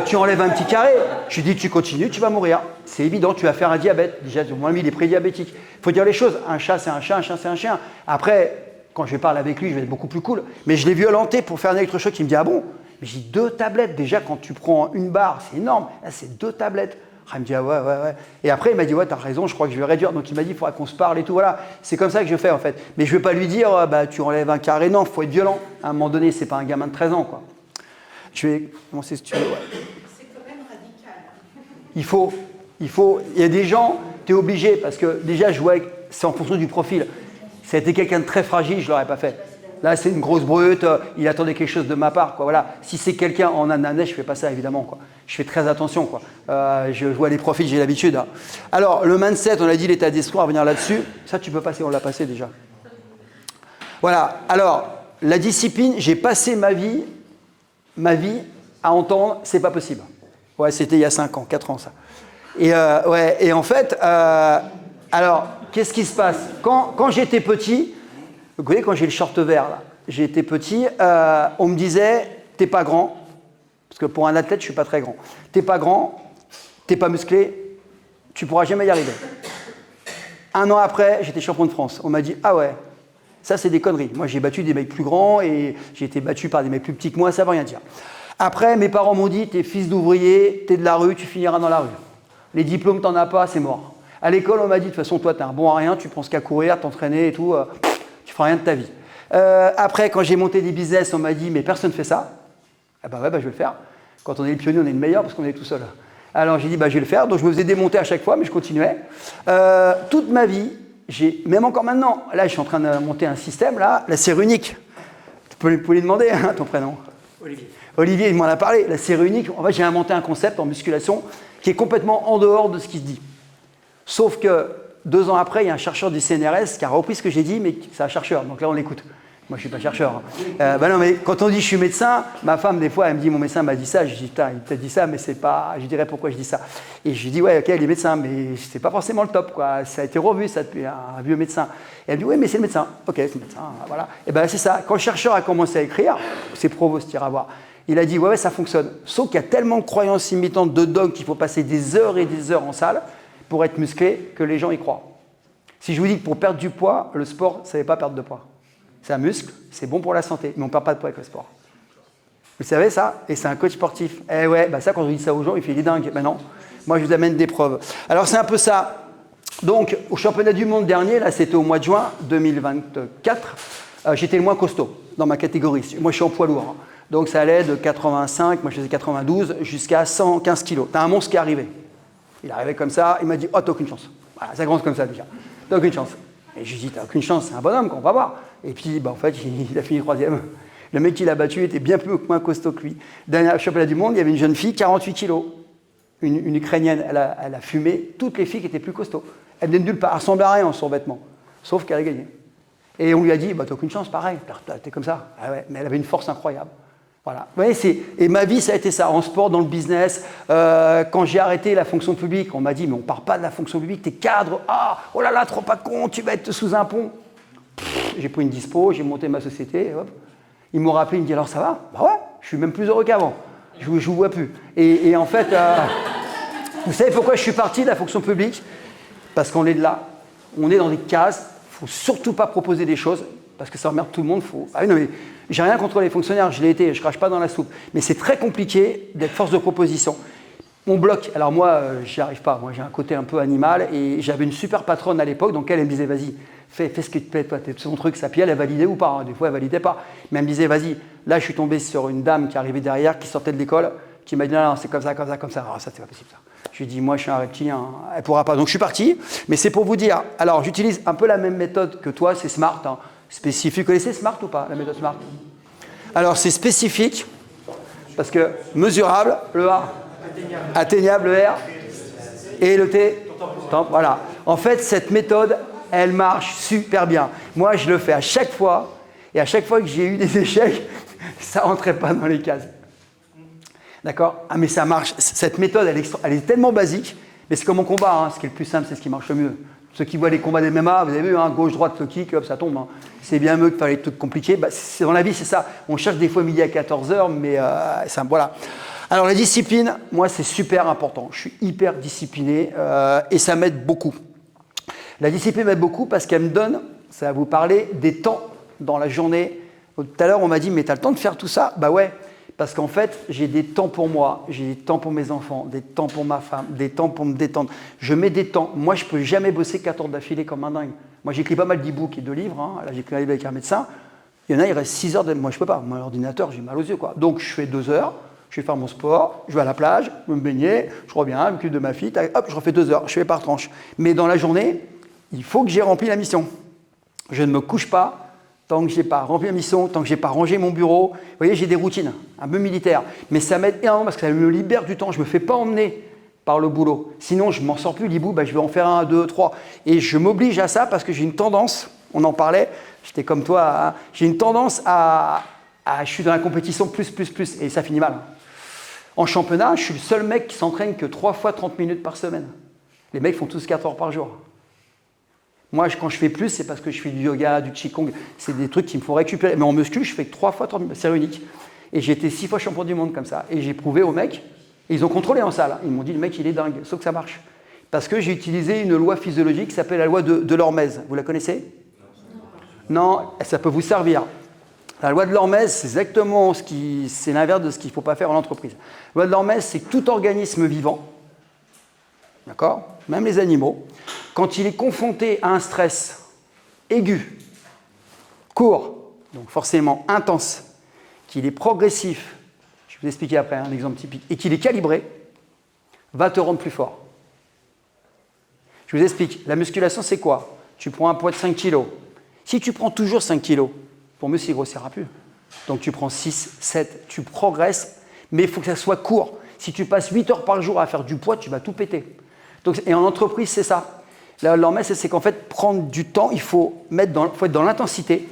tu enlèves un petit carré. Je lui dis, tu continues, tu vas mourir. C'est évident, tu vas faire un diabète. Déjà, au moins, il est prédiabétique. Il faut dire les choses. Un chat, c'est un chat, un chien, c'est un chien. Après, quand je parle avec lui, je vais être beaucoup plus cool. Mais je l'ai violenté pour faire un électrochoc. Il me dit, ah bon? Mais j'ai 2 tablettes. Déjà, quand tu prends une barre, c'est énorme. Là, c'est 2 tablettes. Il me dit, ah ouais. Et après, il m'a dit, ouais, t'as raison, je crois que je vais réduire. Donc, il m'a dit, il faudra qu'on se parle et tout. Voilà, c'est comme ça que je fais, en fait. Mais je ne vais pas lui dire, bah, tu enlèves un carré. Non, il faut être violent. À un moment donné, ce n'est pas un gamin de 13 ans, quoi. Je vais commencer si tu veux. Ouais. C'est quand même radical. Il y a des gens, tu es obligé, parce que déjà, je vois, c'est en fonction du profil. Ça a été quelqu'un de très fragile, je ne l'aurais pas fait. Là, c'est une grosse brute, il attendait quelque chose de ma part. Quoi. Voilà. Si c'est quelqu'un en ananas, je ne fais pas ça, évidemment. Quoi. Je fais très attention. Quoi. Je vois les profils, j'ai l'habitude. Hein. Alors, le mindset, on a dit l'état d'esprit, on va revenir là-dessus. Ça, tu peux passer, on l'a passé déjà. Voilà. Alors, la discipline, j'ai passé ma vie à entendre, c'est pas possible. Ouais, c'était il y a 5 ans, 4 ans, ça. Et en fait, alors, qu'est-ce qui se passe? Quand j'étais petit, vous voyez, quand j'ai le short vert, là, j'étais petit, on me disait, t'es pas grand, parce que pour un athlète, je suis pas très grand. T'es pas grand, t'es pas musclé, tu pourras jamais y arriver. 1 an après, j'étais champion de France. On m'a dit, ah ouais, ça c'est des conneries. Moi, j'ai battu des mecs plus grands et j'ai été battu par des mecs plus petits que moi, ça veut rien dire. Après, mes parents m'ont dit, t'es fils d'ouvrier, t'es de la rue, tu finiras dans la rue. Les diplômes, t'en as pas, c'est mort. À l'école, on m'a dit, de toute façon, toi, t'es un bon à rien, tu penses qu'à courir, t'entraîner et tout, tu feras rien de ta vie. Après, quand j'ai monté des business, on m'a dit, mais personne ne fait ça. Ah bah ouais, bah, je vais le faire. Quand on est le pionnier, on est le meilleur parce qu'on est tout seul. Alors j'ai dit, bah, je vais le faire. Donc je me faisais démonter à chaque fois, mais je continuais. Toute ma vie, même encore maintenant, là, je suis en train de monter un système, là, la série unique. Tu peux lui demander, hein, ton prénom? Olivier. Olivier, il m'en a parlé. La série unique, en fait, j'ai inventé un concept en musculation qui est complètement en dehors de ce qui se dit. Sauf que 2 ans après, il y a un chercheur du CNRS qui a repris ce que j'ai dit, mais c'est un chercheur, donc là on l'écoute. Moi, je suis pas chercheur. Bah non, mais quand on dit je suis médecin, ma femme, des fois, elle me dit mon médecin m'a dit ça. Je dis putain, il t'a dit ça, mais c'est pas. Je dirais pourquoi je dis ça. Et je lui dis ouais, ok, il est médecin, mais c'est pas forcément le top, quoi. Ça a été revu, ça, depuis un vieux médecin. Et elle me dit oui, mais c'est le médecin. Ok, c'est le médecin, voilà. Et ben c'est ça. Quand le chercheur a commencé à écrire, c'est Provost, tu iras voir. Il a dit ouais, ça fonctionne. Sauf qu'il y a tellement de croyances imitantes de dogmes qu'il faut passer des heures et des heures en salle pour être musclé que les gens y croient. Si je vous dis que pour perdre du poids, le sport, ça ne veut pas perdre de poids. C'est un muscle, c'est bon pour la santé, mais on ne perd pas de poids avec le sport. Vous savez ça? Et c'est un coach sportif. Eh ouais, bah ça, quand on dit ça aux gens, il fait des dingues. Ben non, moi je vous amène des preuves. Alors c'est un peu ça. Donc au championnat du monde dernier, là c'était au mois de juin 2024, j'étais le moins costaud dans ma catégorie. Moi je suis en poids lourd. Hein. Donc ça allait de 85, moi je faisais 92, jusqu'à 115 kilos. T'as un monstre qui est arrivé. Il est arrivé comme ça, il m'a dit « Oh, t'as aucune chance. » Voilà, ça commence comme ça déjà. « T'as aucune chance. » Et je lui ai dit « T'as aucune chance, c'est un bonhomme, qu'on va voir. » Et puis, bah, en fait, il a fini troisième. Le mec qui l'a battu était bien plus moins costaud que lui. Dernier championnat du monde, il y avait une jeune fille, 48 kilos. Une Ukrainienne, elle a fumé toutes les filles qui étaient plus costauds. Elle venait de nulle part, elle ressemblait à rien en son vêtement. Sauf qu'elle a gagné. Et on lui a dit bah, « T'as aucune chance, pareil. T'es comme ça. » Ah ouais, mais elle avait une force incroyable. Voilà. Vous voyez, et ma vie, ça a été ça, en sport, dans le business. Quand j'ai arrêté la fonction publique, on m'a dit, mais on ne part pas de la fonction publique, t'es cadre, oh là là, trop pas con, tu vas être sous un pont. J'ai pris une dispo, j'ai monté ma société, hop. Ils m'ont rappelé, ils me disent, alors ça va? Bah ouais, je suis même plus heureux qu'avant, je ne vous vois plus. Et en fait, vous savez pourquoi je suis parti de la fonction publique? Parce qu'on est de là, on est dans des cases, il ne faut surtout pas proposer des choses, parce que ça emmerde tout le monde. Ah oui, non, mais j'ai rien contre les fonctionnaires, je l'ai été, je crache pas dans la soupe. Mais c'est très compliqué d'être force de proposition. On bloque. Alors moi, j'y arrive pas. Moi, j'ai un côté un peu animal et j'avais une super patronne à l'époque, donc elle me disait, vas-y, fais ce qui te plaît, toi, c'est ton truc, ça. Puis elle validait ou pas. Hein. Des fois, elle validait pas. Mais elle me disait, vas-y. Là, je suis tombé sur une dame qui arrivait derrière, qui sortait de l'école, qui m'a dit, non, c'est comme ça, comme ça, comme ça. Alors ça, c'est pas possible, ça. Je lui ai dit, moi, je suis un reptilien, elle pourra pas. Donc je suis parti. Mais c'est pour vous dire. Alors, j'utilise un peu la même méthode que toi, c'est SMART. Hein. Spécifique. Vous connaissez SMART ou pas, la méthode SMART? Alors, c'est spécifique, parce que mesurable, le A, atteignable, le R, et le T, temps, voilà. En fait, cette méthode, elle marche super bien. Moi, je le fais à chaque fois, et à chaque fois que j'ai eu des échecs, ça ne rentrait pas dans les cases. D'accord? Ah, mais ça marche. Cette méthode, elle est tellement basique, mais c'est comme en combat, hein. Ce qui est le plus simple, c'est ce qui marche le mieux. Ceux qui voient les combats des MMA, vous avez vu, hein, gauche-droite, le kick, hop, ça tombe. Hein. C'est bien mieux que faire les trucs compliqués. Bah, dans la vie, c'est ça. On cherche des fois midi à 14h, mais ça, voilà. Alors, la discipline, moi, c'est super important. Je suis hyper discipliné et ça m'aide beaucoup. La discipline m'aide beaucoup parce qu'elle me donne, ça va vous parler, des temps dans la journée. Tout à l'heure, on m'a dit, mais tu as le temps de faire tout ça? Bah ouais. Parce qu'en fait, j'ai des temps pour moi, j'ai des temps pour mes enfants, des temps pour ma femme, des temps pour me détendre. Je mets des temps. Moi, je ne peux jamais bosser 4 heures d'affilée comme un dingue. Moi, j'écris pas mal d'e-books et de livres. Hein. Là, j'écris un livre avec un médecin. Il y en a, il reste 6 heures. Moi, je ne peux pas. Mon ordinateur, j'ai mal aux yeux, quoi. Donc, je fais 2 heures. Je vais faire mon sport. Je vais à la plage, je vais me baigner. Je reviens, je m'occupe de ma fille. Hop, je refais 2 heures. Je fais par tranche. Mais dans la journée, il faut que j'ai rempli la mission. Je ne me couche pas tant que je n'ai pas rempli la mission, tant que je n'ai pas rangé mon bureau. Vous voyez, j'ai des routines, un peu militaires. Mais ça m'aide énormément parce que ça me libère du temps. Je ne me fais pas emmener par le boulot. Sinon, je ne m'en sors plus, l'hibou, bah, je vais en faire 1, 2, 3. Et je m'oblige à ça parce que j'ai une tendance, on en parlait, j'étais comme toi, hein, j'ai une tendance je suis dans la compétition plus, et ça finit mal. En championnat, je suis le seul mec qui s'entraîne que 3 fois 30 minutes par semaine. Les mecs font tous 4 heures par jour. Moi, quand je fais plus, c'est parce que je fais du yoga, du qigong. C'est des trucs qui me font récupérer. Mais en muscu, je fais que 3 fois 30 minutes. C'est unique. Et j'ai été 6 fois champion du monde comme ça. Et j'ai prouvé aux mecs, et ils ont contrôlé en salle. Ils m'ont dit, le mec, il est dingue. Sauf que ça marche. Parce que j'ai utilisé une loi physiologique qui s'appelle la loi de l'hormèse. Vous la connaissez? Non, ça peut vous servir. La loi de l'hormèse, c'est exactement c'est l'inverse de ce qu'il ne faut pas faire en entreprise. La loi de l'hormèse, c'est que tout organisme vivant, d'accord, même les animaux, quand il est confronté à un stress aigu, court, donc forcément intense, qu'il est progressif, je vais vous expliquer après un exemple typique, et qu'il est calibré, va te rendre plus fort. Je vous explique, la musculation c'est quoi? Tu prends un poids de 5 kg. Si tu prends toujours 5 kg, ton muscle ne grossira plus. Donc tu prends 6, 7, tu progresses, mais il faut que ça soit court. Si tu passes 8 heures par jour à faire du poids, tu vas tout péter. Donc, et en entreprise, c'est ça. L'hormèse, c'est qu'en fait, prendre du temps, il faut être dans l'intensité.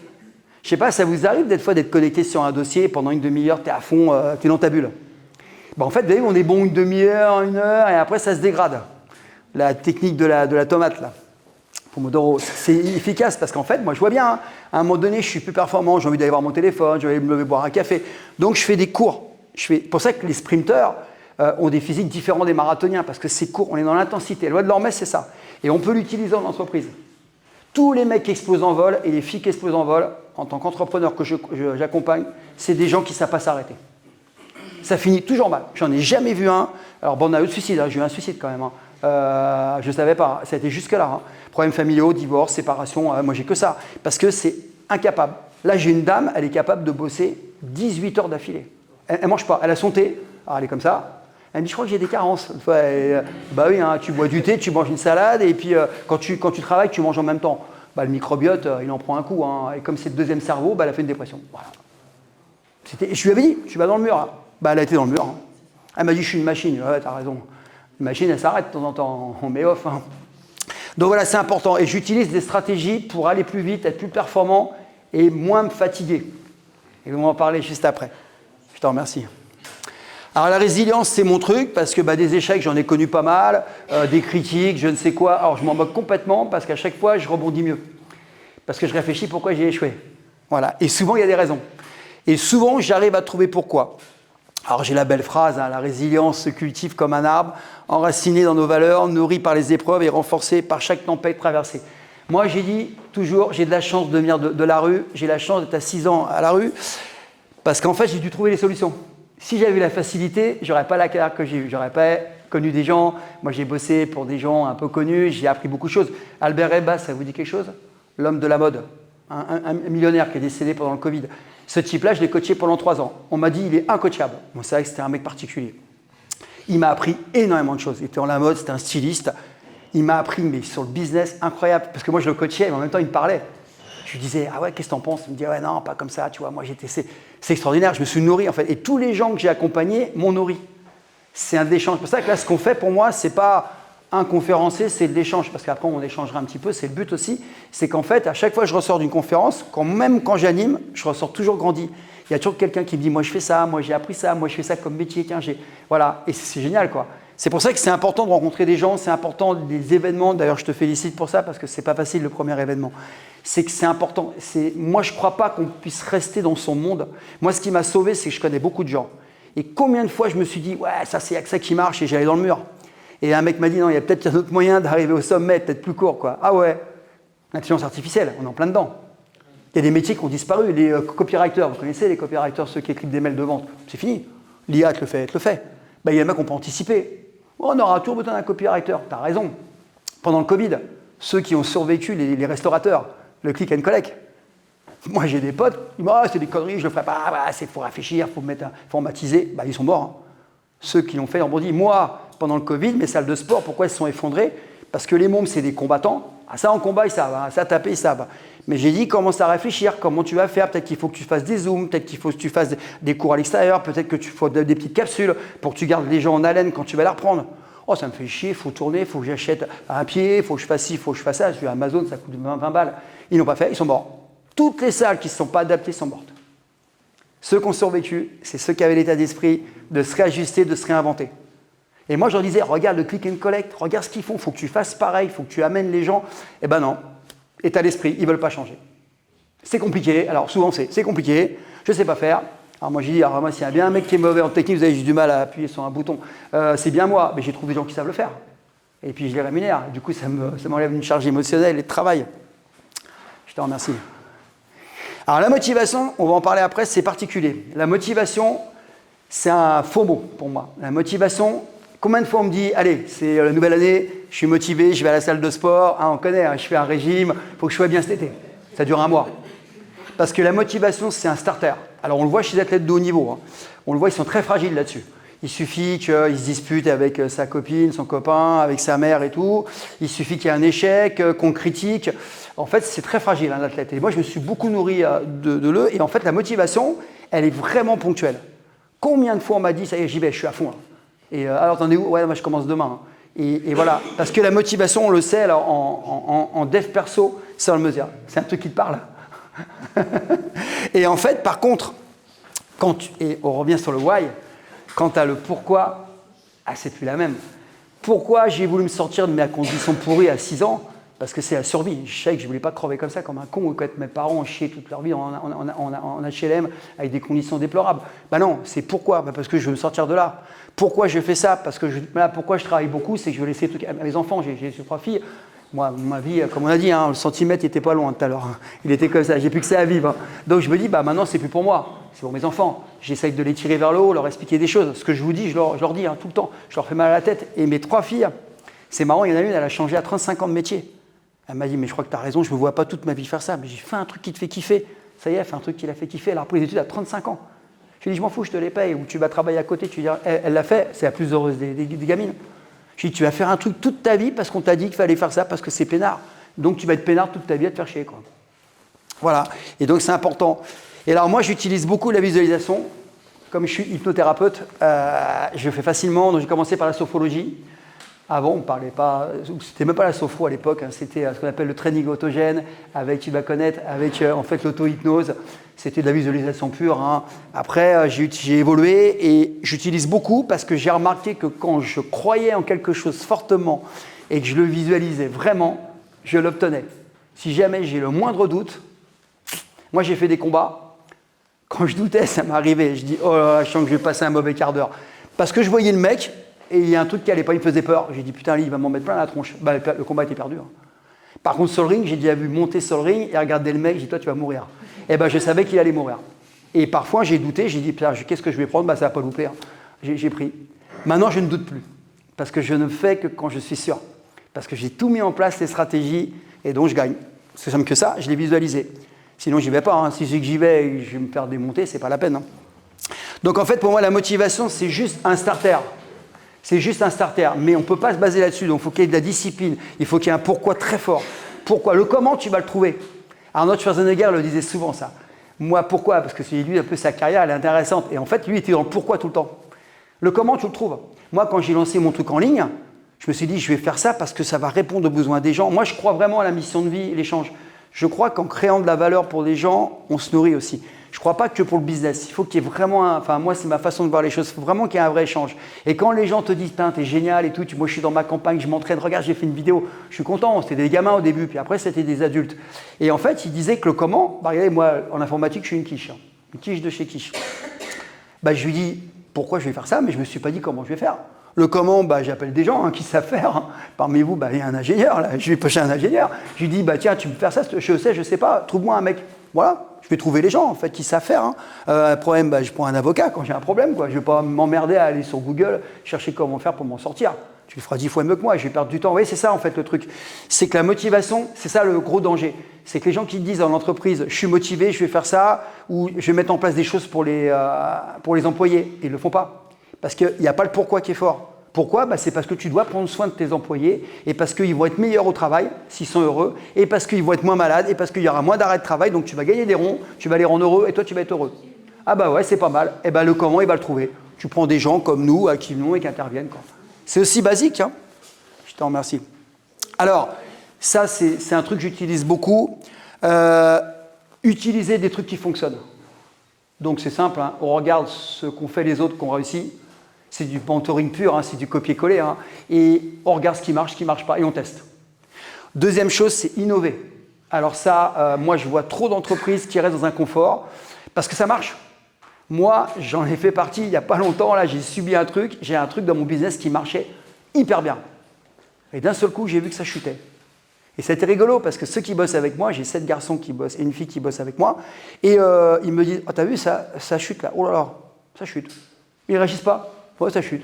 Je sais pas, ça vous arrive des fois d'être connecté sur un dossier pendant une demi-heure, tu es à fond, tu es dans ta bulle. En fait, vous voyez, on est bon une demi-heure, une heure, et après ça se dégrade. La technique de la tomate, là, Pomodoro, c'est efficace parce qu'en fait, moi je vois bien, hein, à un moment donné, je suis plus performant, j'ai envie d'aller voir mon téléphone, j'ai envie de me lever boire un café. Donc je fais des cours. Pour ça que les sprinteurs ont des physiques différents des marathoniens, parce que c'est court, on est dans l'intensité. La loi de l'Hormèse, c'est ça. Et on peut l'utiliser en entreprise. Tous les mecs qui explosent en vol et les filles qui explosent en vol, en tant qu'entrepreneur que j'accompagne, c'est des gens qui ne savent pas s'arrêter. Ça finit toujours mal. J'en ai jamais vu un. Alors bon, on a eu le suicide, hein. J'ai eu un suicide quand même. Hein. Je ne savais pas, ça a été jusque-là. Hein. Problèmes familiaux, divorce, séparation, moi j'ai que ça. Parce que c'est incapable. Là, j'ai une dame, elle est capable de bosser 18 heures d'affilée. Elle ne mange pas, elle a son thé, alors elle est comme ça. Elle me dit, je crois que j'ai des carences. Bah oui, hein, tu bois du thé, tu manges une salade, et puis quand tu travailles, tu manges en même temps. Bah, le microbiote, il en prend un coup. Hein, et comme c'est le deuxième cerveau, bah, elle a fait une dépression. Voilà. Je lui avais dit, tu vas dans le mur. Hein. Bah, elle a été dans le mur. Hein. Elle m'a dit, je suis une machine. Ouais, t'as raison. Une machine, elle s'arrête de temps en temps. On met off. Hein. Donc voilà, c'est important. Et j'utilise des stratégies pour aller plus vite, être plus performant et moins me fatiguer. Et on va en parler juste après. Je te remercie. Alors la résilience, c'est mon truc, parce que des échecs, j'en ai connu pas mal, des critiques, je ne sais quoi. Alors je m'en moque complètement, parce qu'à chaque fois, je rebondis mieux. Parce que je réfléchis pourquoi j'ai échoué. Voilà. Et souvent, il y a des raisons. Et souvent, j'arrive à trouver pourquoi. Alors j'ai la belle phrase, hein, la résilience se cultive comme un arbre, enraciné dans nos valeurs, nourri par les épreuves et renforcé par chaque tempête traversée. Moi, j'ai dit toujours, j'ai de la chance de venir de la rue, j'ai la chance d'être à 6 ans à la rue, parce qu'en fait, j'ai dû trouver les solutions. Si j'avais eu la facilité, je n'aurais pas la carrière que j'ai eue. Je n'aurais pas connu des gens. Moi, j'ai bossé pour des gens un peu connus. J'ai appris beaucoup de choses. Albert Elbaz, ça vous dit quelque chose? L'homme de la mode. Un millionnaire qui est décédé pendant le Covid. Ce type-là, je l'ai coaché pendant 3 ans. On m'a dit, il est incoachable. Bon, c'est vrai que c'était un mec particulier. Il m'a appris énormément de choses. Il était dans la mode, c'était un styliste. Il m'a appris, mais sur le business, incroyable. Parce que moi, je le coachais, mais en même temps, il me parlait. Je lui disais, ah ouais, qu'est-ce que t'en penses? Il me dit, ouais, non, pas comme ça, tu vois, moi c'est extraordinaire, je me suis nourri en fait. Et tous les gens que j'ai accompagnés m'ont nourri. C'est un échange. C'est pour ça que là, ce qu'on fait pour moi, c'est pas un conférencier, c'est de l'échange. Parce qu'après, on échangera un petit peu, c'est le but aussi. C'est qu'en fait, à chaque fois que je ressors d'une conférence, même quand j'anime, je ressors toujours grandi. Il y a toujours quelqu'un qui me dit, moi je fais ça, moi j'ai appris ça, moi je fais ça comme métier, tiens, voilà. Et c'est génial, quoi. C'est pour ça que c'est important de rencontrer des gens, c'est important des événements. D'ailleurs, je te félicite pour ça parce que c'est pas facile le premier événement. C'est que c'est important. Moi, je ne crois pas qu'on puisse rester dans son monde. Moi, ce qui m'a sauvé, c'est que je connais beaucoup de gens. Et combien de fois je me suis dit, ouais, ça, c'est ça qui marche, et j'allais dans le mur. Et un mec m'a dit, non, il y a peut-être un autre moyen d'arriver au sommet, peut-être plus court, quoi. Ah ouais, l'intelligence artificielle, on est en plein dedans. Il y a des métiers qui ont disparu. Les copywriters, vous connaissez les copywriters, ceux qui écrivent des mails de vente, c'est fini. L'IA te le fait, il y a un mec qu'on peut anticiper. On aura toujours besoin d'un copywriter. Tu as raison. Pendant le Covid, ceux qui ont survécu, les restaurateurs, le click and collect. Moi, j'ai des potes, ils me disent, c'est des conneries, je ne le ferai pas, il faut réfléchir, il faut mettre formatiser. Ils sont morts. Hein. Ceux qui l'ont fait, on dit, moi, pendant le Covid, mes salles de sport, pourquoi elles se sont effondrées? Parce que les mômes, c'est des combattants. Ah, ça, en combat, ils savent. Hein. Ça, taper, ils savent. Mais j'ai dit, commence à réfléchir, comment tu vas faire? Peut-être qu'il faut que tu fasses des zooms, peut-être qu'il faut que tu fasses des cours à l'extérieur, peut-être que tu faut des petites capsules pour que tu gardes les gens en haleine quand tu vas les reprendre. Oh, ça me fait chier, il faut tourner, il faut que j'achète un pied, il faut que je fasse ci, il faut que je fasse ça. Je suis à Amazon, ça coûte 20 balles. Ils n'ont pas fait, ils sont morts. Toutes les salles qui ne se sont pas adaptées sont mortes. Ceux qui ont survécu, c'est ceux qui avaient l'état d'esprit de se réajuster, de se réinventer. Et moi, je leur disais, regarde le click and collect, regarde ce qu'ils font, il faut que tu fasses pareil, il faut que tu amènes les gens. Eh ben non, état d'esprit, ils ne veulent pas changer. C'est compliqué, alors souvent c'est compliqué, je ne sais pas faire. Alors moi, j'ai dit, moi, s'il y a bien un mec qui est mauvais en technique, vous avez juste du mal à appuyer sur un bouton, c'est bien moi, mais j'ai trouvé des gens qui savent le faire. Et puis, je les rémunère. Du coup, ça m'enlève une charge émotionnelle et de travail. Je te remercie. Alors, la motivation, on va en parler après, c'est particulier. La motivation, c'est un faux mot pour moi. La motivation, combien de fois on me dit, allez, c'est la nouvelle année, je suis motivé, je vais à la salle de sport, on connaît, je fais un régime, il faut que je sois bien cet été. Ça dure un mois. Parce que la motivation, c'est un starter. Alors, on le voit chez les athlètes de haut niveau. Hein. On le voit, ils sont très fragiles là-dessus. Il suffit qu'ils se disputent avec sa copine, son copain, avec sa mère et tout. Il suffit qu'il y ait un échec, qu'on critique. En fait, c'est très fragile, un athlète. Et moi, je me suis beaucoup nourri de l'eux. Et en fait, la motivation, elle est vraiment ponctuelle. Combien de fois on m'a dit, ça y est, j'y vais, je suis à fond. Là. Et alors, t'en es où? Ouais, moi, je commence demain. Hein. Et voilà. Parce que la motivation, on le sait, alors, en dev perso, c'est dans le mesure. C'est un truc qui te parle. Et en fait, par contre, et on revient sur le why, quand tu as le pourquoi, c'est plus la même. Pourquoi j'ai voulu me sortir de ma condition pourrie à 6 ans? Parce que c'est la survie. Je sais que je ne voulais pas crever comme ça, comme un con, ou que mes parents ont chié toute leur vie en HLM avec des conditions déplorables. Non, c'est pourquoi? Parce que je veux me sortir de là. Pourquoi je fais ça? Parce que pourquoi je travaille beaucoup, c'est que je veux laisser à mes enfants. J'ai 3 filles. Moi, ma vie, comme on a dit, le centimètre n'était pas loin tout à l'heure. Il était comme ça, j'ai plus que ça à vivre. Donc je me dis, maintenant, c'est plus pour moi, c'est pour mes enfants. J'essaye de les tirer vers le haut, leur expliquer des choses. Ce que je vous dis, je leur dis tout le temps. Je leur fais mal à la tête. Et mes 3 filles, c'est marrant, il y en a une, elle a changé à 35 ans de métier. Elle m'a dit, mais je crois que tu as raison, je ne me vois pas toute ma vie faire ça. Mais j'ai fait un truc qui te fait kiffer. Ça y est, elle fait un truc qui l'a fait kiffer. Elle a repris les études à 35 ans. Je lui ai dit, je m'en fous, je te les paye. Ou tu vas travailler à côté. Tu dis, elle l'a fait, c'est la plus heureuse des gamines. Je lui ai dit, tu vas faire un truc toute ta vie parce qu'on t'a dit qu'il fallait faire ça parce que c'est peinard. Donc tu vas être peinard toute ta vie à te faire chier, quoi. Voilà. Et donc c'est important. Et alors moi, j'utilise beaucoup la visualisation. Comme je suis hypnothérapeute, je le fais facilement. Donc j'ai commencé par la sophrologie. Avant, on ne parlait pas, c'était même pas la sophro à l'époque, c'était ce qu'on appelle le training autogène, avec, tu vas connaître, avec en fait l'auto-hypnose. C'était de la visualisation pure. Après, j'ai évolué et j'utilise beaucoup parce que j'ai remarqué que quand je croyais en quelque chose fortement et que je le visualisais vraiment, je l'obtenais. Si jamais j'ai le moindre doute, moi j'ai fait des combats. Quand je doutais, ça m'arrivait. Je dis, oh là là, je sens que je vais passer un mauvais quart d'heure. Parce que je voyais le mec. Et il y a un truc qui n'allait pas, il me faisait peur. J'ai dit, putain, lui, il va m'en mettre plein la tronche. Le combat était perdu. Par contre, sur le ring, j'ai déjà vu monter sur le ring et regarder le mec, j'ai dit, toi, tu vas mourir. Et je savais qu'il allait mourir. Et parfois, j'ai douté, j'ai dit, putain, qu'est-ce que je vais prendre? Ça ne va pas louper. J'ai pris. Maintenant, je ne doute plus. Parce que je ne fais que quand je suis sûr. Parce que j'ai tout mis en place, les stratégies, et donc je gagne. C'est simple que ça, je l'ai visualisé. Sinon, j'y vais pas. Si j'y vais et je vais me faire démonter, c'est pas la peine. Donc, en fait, pour moi, la motivation, c'est juste un starter. C'est juste un starter, mais on ne peut pas se baser là-dessus. Donc, il faut qu'il y ait de la discipline. Il faut qu'il y ait un pourquoi très fort. Pourquoi? Le comment, tu vas le trouver. Arnold Schwarzenegger le disait souvent, ça. Moi, pourquoi? Parce que lui, un peu sa carrière, elle est intéressante. Et en fait, lui, il était dans le pourquoi tout le temps. Le comment, tu le trouves. Moi, quand j'ai lancé mon truc en ligne, je me suis dit, je vais faire ça parce que ça va répondre aux besoins des gens. Moi, je crois vraiment à la mission de vie et l'échange. Je crois qu'en créant de la valeur pour les gens, on se nourrit aussi. Je ne crois pas que pour le business. Il faut qu'il y ait vraiment moi, c'est ma façon de voir les choses. Il faut vraiment qu'il y ait un vrai échange. Et quand les gens te disent, t'es génial et tout, moi, je suis dans ma campagne, je m'entraîne, regarde, j'ai fait une vidéo, je suis content. C'était des gamins au début, puis après, c'était des adultes. Et en fait, ils disaient que le comment, regardez, moi, en informatique, je suis une quiche. Une quiche de chez quiche. Je lui dis, pourquoi je vais faire ça? Mais je ne me suis pas dit comment je vais faire. Le comment, j'appelle des gens qui savent faire. Parmi vous, il y a un ingénieur. Là. Je vais pocher un ingénieur. Je lui dis, tiens, tu peux faire ça? Je sais pas. Trouve-moi un mec. Voilà. Je vais trouver les gens en fait qui savent faire. Un problème, je prends un avocat quand j'ai un problème. Je ne vais pas m'emmerder à aller sur Google chercher comment faire pour m'en sortir. Tu le feras 10 fois mieux que moi et je vais perdre du temps. Oui, c'est ça en fait le truc. C'est que la motivation, c'est ça le gros danger. C'est que les gens qui disent dans l'entreprise, je suis motivé, je vais faire ça, ou je vais mettre en place des choses pour les employés. Ils ne le font pas. Parce qu'il n'y a pas le pourquoi qui est fort. Pourquoi? C'est parce que tu dois prendre soin de tes employés et parce qu'ils vont être meilleurs au travail s'ils sont heureux et parce qu'ils vont être moins malades et parce qu'il y aura moins d'arrêt de travail. Donc tu vas gagner des ronds, tu vas les rendre heureux et toi tu vas être heureux. Ah ouais, c'est pas mal. Et le comment, il va le trouver. Tu prends des gens comme nous qui vont et qui interviennent. C'est aussi basique. Je te remercie. Alors, ça c'est un truc que j'utilise beaucoup. Utiliser des trucs qui fonctionnent. Donc c'est simple, on regarde ce qu'ont fait les autres qui ont réussi. C'est du mentoring pur, c'est du copier-coller. Et on regarde ce qui marche pas, et on teste. Deuxième chose, c'est innover. Alors ça, moi, je vois trop d'entreprises qui restent dans un confort parce que ça marche. Moi, j'en ai fait partie il n'y a pas longtemps. Là, j'ai subi un truc. J'ai un truc dans mon business qui marchait hyper bien. Et d'un seul coup, j'ai vu que ça chutait. Et c'était rigolo parce que ceux qui bossent avec moi, j'ai 7 garçons qui bossent et une fille qui bosse avec moi. Et ils me disent, t'as vu, ça chute là. Oh là là, ça chute. Ils ne réagissent pas. Ouais, ça chute.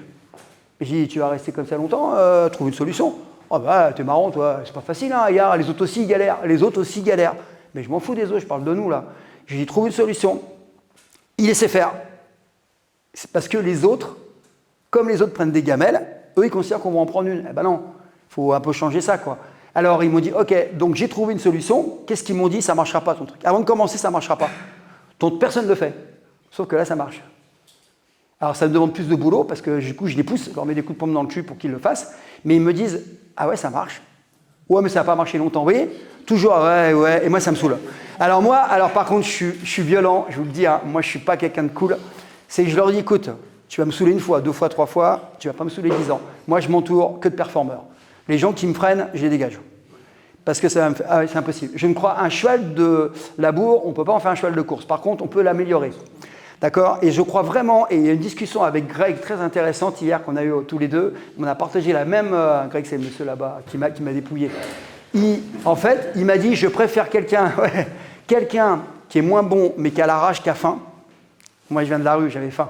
Et j'ai dit, tu vas rester comme ça longtemps, trouve une solution. Oh t'es marrant, toi, c'est pas facile, regarde, les autres aussi galèrent. Mais je m'en fous des autres, je parle de nous là. J'ai dit, trouve une solution. Il laissait faire. C'est parce que les autres, comme les autres prennent des gamelles, eux ils considèrent qu'on va en prendre une. Non, il faut un peu changer ça quoi. Alors ils m'ont dit, ok, donc j'ai trouvé une solution. Qu'est-ce qu'ils m'ont dit? Ça marchera pas ton truc. Avant de commencer, ça marchera pas. Donc personne ne le fait. Sauf que là, ça marche. Alors ça me demande plus de boulot parce que du coup je les pousse, je leur mets des coups de pompe dans le cul pour qu'ils le fassent, mais ils me disent, ah ouais ça marche, ouais mais ça n'a pas marché longtemps, vous voyez, Toujours, ouais, et moi ça me saoule. Alors par contre, je suis violent, je vous le dis, hein, moi je suis pas quelqu'un de cool. C'est que je leur dis, écoute, tu vas me saouler une fois, 2 fois, 3 fois, tu vas pas me saouler 10 ans. Moi je m'entoure que de performeurs. Les gens qui me freinent, je les dégage. Parce que c'est impossible. Je ne crois un cheval de labour, on ne peut pas en faire un cheval de course. Par contre, on peut l'améliorer. D'accord? Et je crois vraiment, et il y a une discussion avec Greg très intéressante hier qu'on a eue tous les deux. On a partagé la même. Greg, c'est le monsieur là-bas qui m'a dépouillé. En fait, il m'a dit je préfère quelqu'un qui est moins bon, mais qui a la rage, qui a faim. Moi, je viens de la rue, j'avais faim.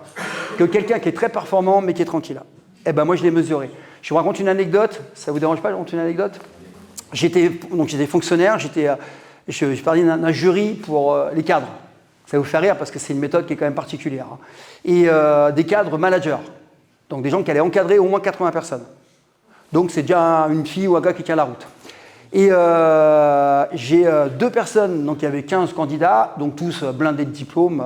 Que quelqu'un qui est très performant, mais qui est tranquille. Eh ben, moi, je l'ai mesuré. Je vous raconte une anecdote. Ça ne vous dérange pas, je raconte une anecdote? J'étais fonctionnaire, je parlais d'un jury pour les cadres. Ça va vous faire rire parce que c'est une méthode qui est quand même particulière. Hein. Et des cadres managers, donc des gens qui allaient encadrer au moins 80 personnes. Donc c'est déjà une fille ou un gars qui tient la route. Et j'ai 2 personnes, donc il y avait 15 candidats, donc tous blindés de diplômes.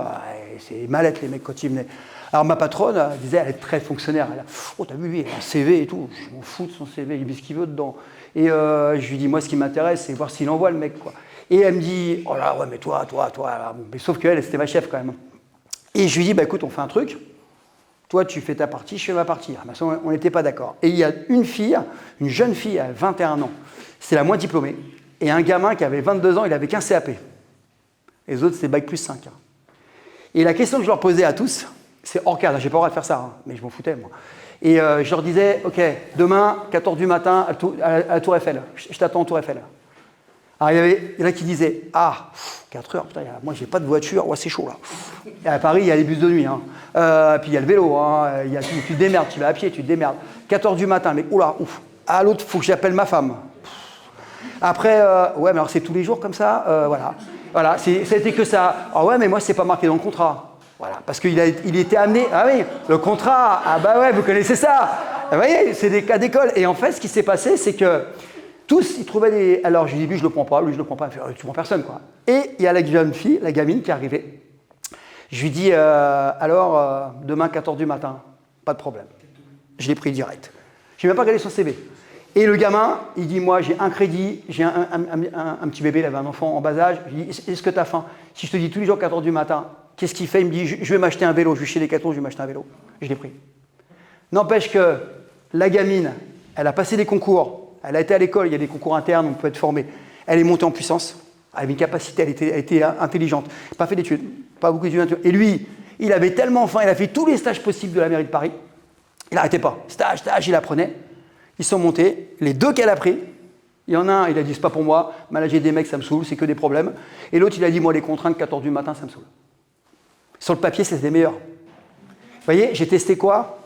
C'est mallette les mecs quand ils venaient. Alors ma patronne disait, elle est très fonctionnaire. Elle a, oh t'as vu lui, il a un CV et tout. Je m'en fous de son CV, il met ce qu'il veut dedans. Et je lui dis, moi ce qui m'intéresse, c'est voir s'il envoie le mec, quoi. Et elle me dit, oh là, ouais, mais toi. Mais sauf qu'elle, c'était ma chef quand même. Et je lui dis, bah écoute, on fait un truc. Toi, tu fais ta partie, je fais ma partie. Ah, ben, on n'était pas d'accord. Et il y a une jeune fille à 21 ans, c'est la moins diplômée. Et un gamin qui avait 22 ans, il avait qu'un CAP. Les autres, c'était Bac plus 5. Et la question que je leur posais à tous, c'est hors cadre, j'ai pas le droit de faire ça, hein, mais je m'en foutais, moi. Et je leur disais, ok, demain, 14h du matin, à la Tour Eiffel. Je t'attends à Tour Eiffel. Alors, il y en a qui disaient, 4h, putain, moi, j'ai pas de voiture, ouais, c'est chaud, là. Et à Paris, il y a les bus de nuit, hein. Puis il y a le vélo, hein. Tu te démerdes, tu vas à pied, tu te démerdes. 14h du matin, mais oula, ouf. À l'autre, il faut que j'appelle ma femme. Après, ouais, mais alors c'est tous les jours comme ça, voilà, c'était que ça. Ah ouais, mais moi, c'est pas marqué dans le contrat. Voilà, parce qu'il était amené. Ah oui, le contrat, ah bah ouais, vous connaissez ça. Vous voyez, c'est des cas d'école. Et en fait, ce qui s'est passé, c'est que tous, ils trouvaient des. Alors, je lui dis, lui, je le prends pas, lui, je le prends pas. Tu prends personne, quoi. Et il y a la jeune fille, la gamine, qui est arrivée. Je lui dis, demain, 14h du matin, pas de problème. Je l'ai pris direct. Je n'ai même pas regardé son CV. Et le gamin, il dit, moi, j'ai un crédit, j'ai un petit bébé, il avait un enfant en bas âge. Je lui dis, est-ce que tu as faim? Si je te dis tous les jours 14h du matin, qu'est-ce qu'il fait? Il me dit, je vais m'acheter un vélo. Je vais chez Decathlon, je vais m'acheter un vélo. Je l'ai pris. N'empêche que la gamine, elle a passé des concours. Elle a été à l'école, il y a des concours internes, on peut être formé. Elle est montée en puissance. Elle avait une capacité, elle était intelligente. Pas fait d'études, pas beaucoup d'études. Et lui, il avait tellement faim, il a fait tous les stages possibles de la mairie de Paris. Il n'arrêtait pas. Stage, il apprenait. Ils sont montés. Les 2 qu'elle a pris, il y en a un, il a dit, c'est pas pour moi. Manager des mecs, ça me saoule, c'est que des problèmes. Et l'autre, il a dit, moi, les contraintes, 14h du matin, ça me saoule. Sur le papier, c'était les meilleurs. Vous voyez, j'ai testé quoi?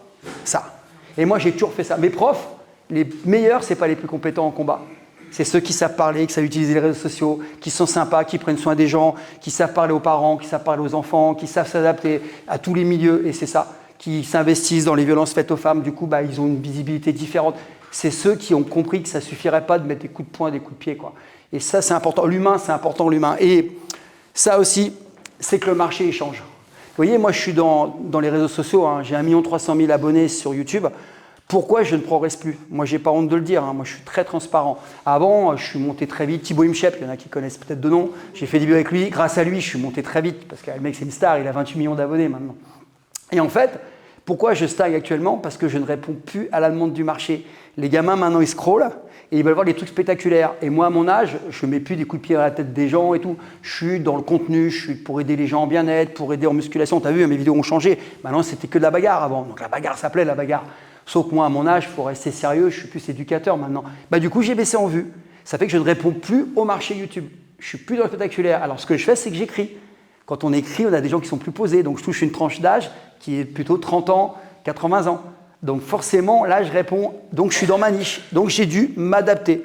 Ça. Et moi, j'ai toujours fait ça. Mes profs, les meilleurs, ce n'est pas les plus compétents en combat. C'est ceux qui savent parler, qui savent utiliser les réseaux sociaux, qui sont sympas, qui prennent soin des gens, qui savent parler aux parents, qui savent parler aux enfants, qui savent s'adapter à tous les milieux. Et c'est ça, qui s'investissent dans les violences faites aux femmes. Du coup, ils ont une visibilité différente. C'est ceux qui ont compris que ça ne suffirait pas de mettre des coups de poing, des coups de pied, quoi. Et ça, c'est important. L'humain, c'est important, l'humain. Et ça aussi, c'est que le marché, il change. Vous voyez, moi, je suis dans les réseaux sociaux. Hein. J'ai 1 300 000 abonnés sur YouTube. Pourquoi je ne progresse plus? Moi, je n'ai pas honte de le dire. Hein. Moi, je suis très transparent. Avant, je suis monté très vite. Thibaut Imchep, il y en a qui connaissent peut-être de nom. J'ai fait des vidéos avec lui. Grâce à lui, je suis monté très vite parce que le mec, c'est une star. Il a 28 millions d'abonnés maintenant. Et en fait, pourquoi je stagne actuellement? Parce que je ne réponds plus à la demande du marché. Les gamins, maintenant, ils scrollent et ils veulent voir des trucs spectaculaires. Et moi, à mon âge, je ne mets plus des coups de pied à la tête des gens et tout. Je suis dans le contenu, je suis pour aider les gens en bien-être, pour aider en musculation. Tu as vu, mes vidéos ont changé. Maintenant, c'était que de la bagarre avant. Donc la bagarre s'appelait la bagarre. Sauf que moi, à mon âge, il faut rester sérieux. Je suis plus éducateur maintenant. Du coup, j'ai baissé en vue. Ça fait que je ne réponds plus au marché YouTube. Je suis plus dans le spectaculaire. Alors, ce que je fais, c'est que j'écris. Quand on écrit, on a des gens qui sont plus posés. Donc, je touche une tranche d'âge qui est plutôt 30 ans, 80 ans. Donc forcément, là, je réponds, donc je suis dans ma niche. Donc j'ai dû m'adapter.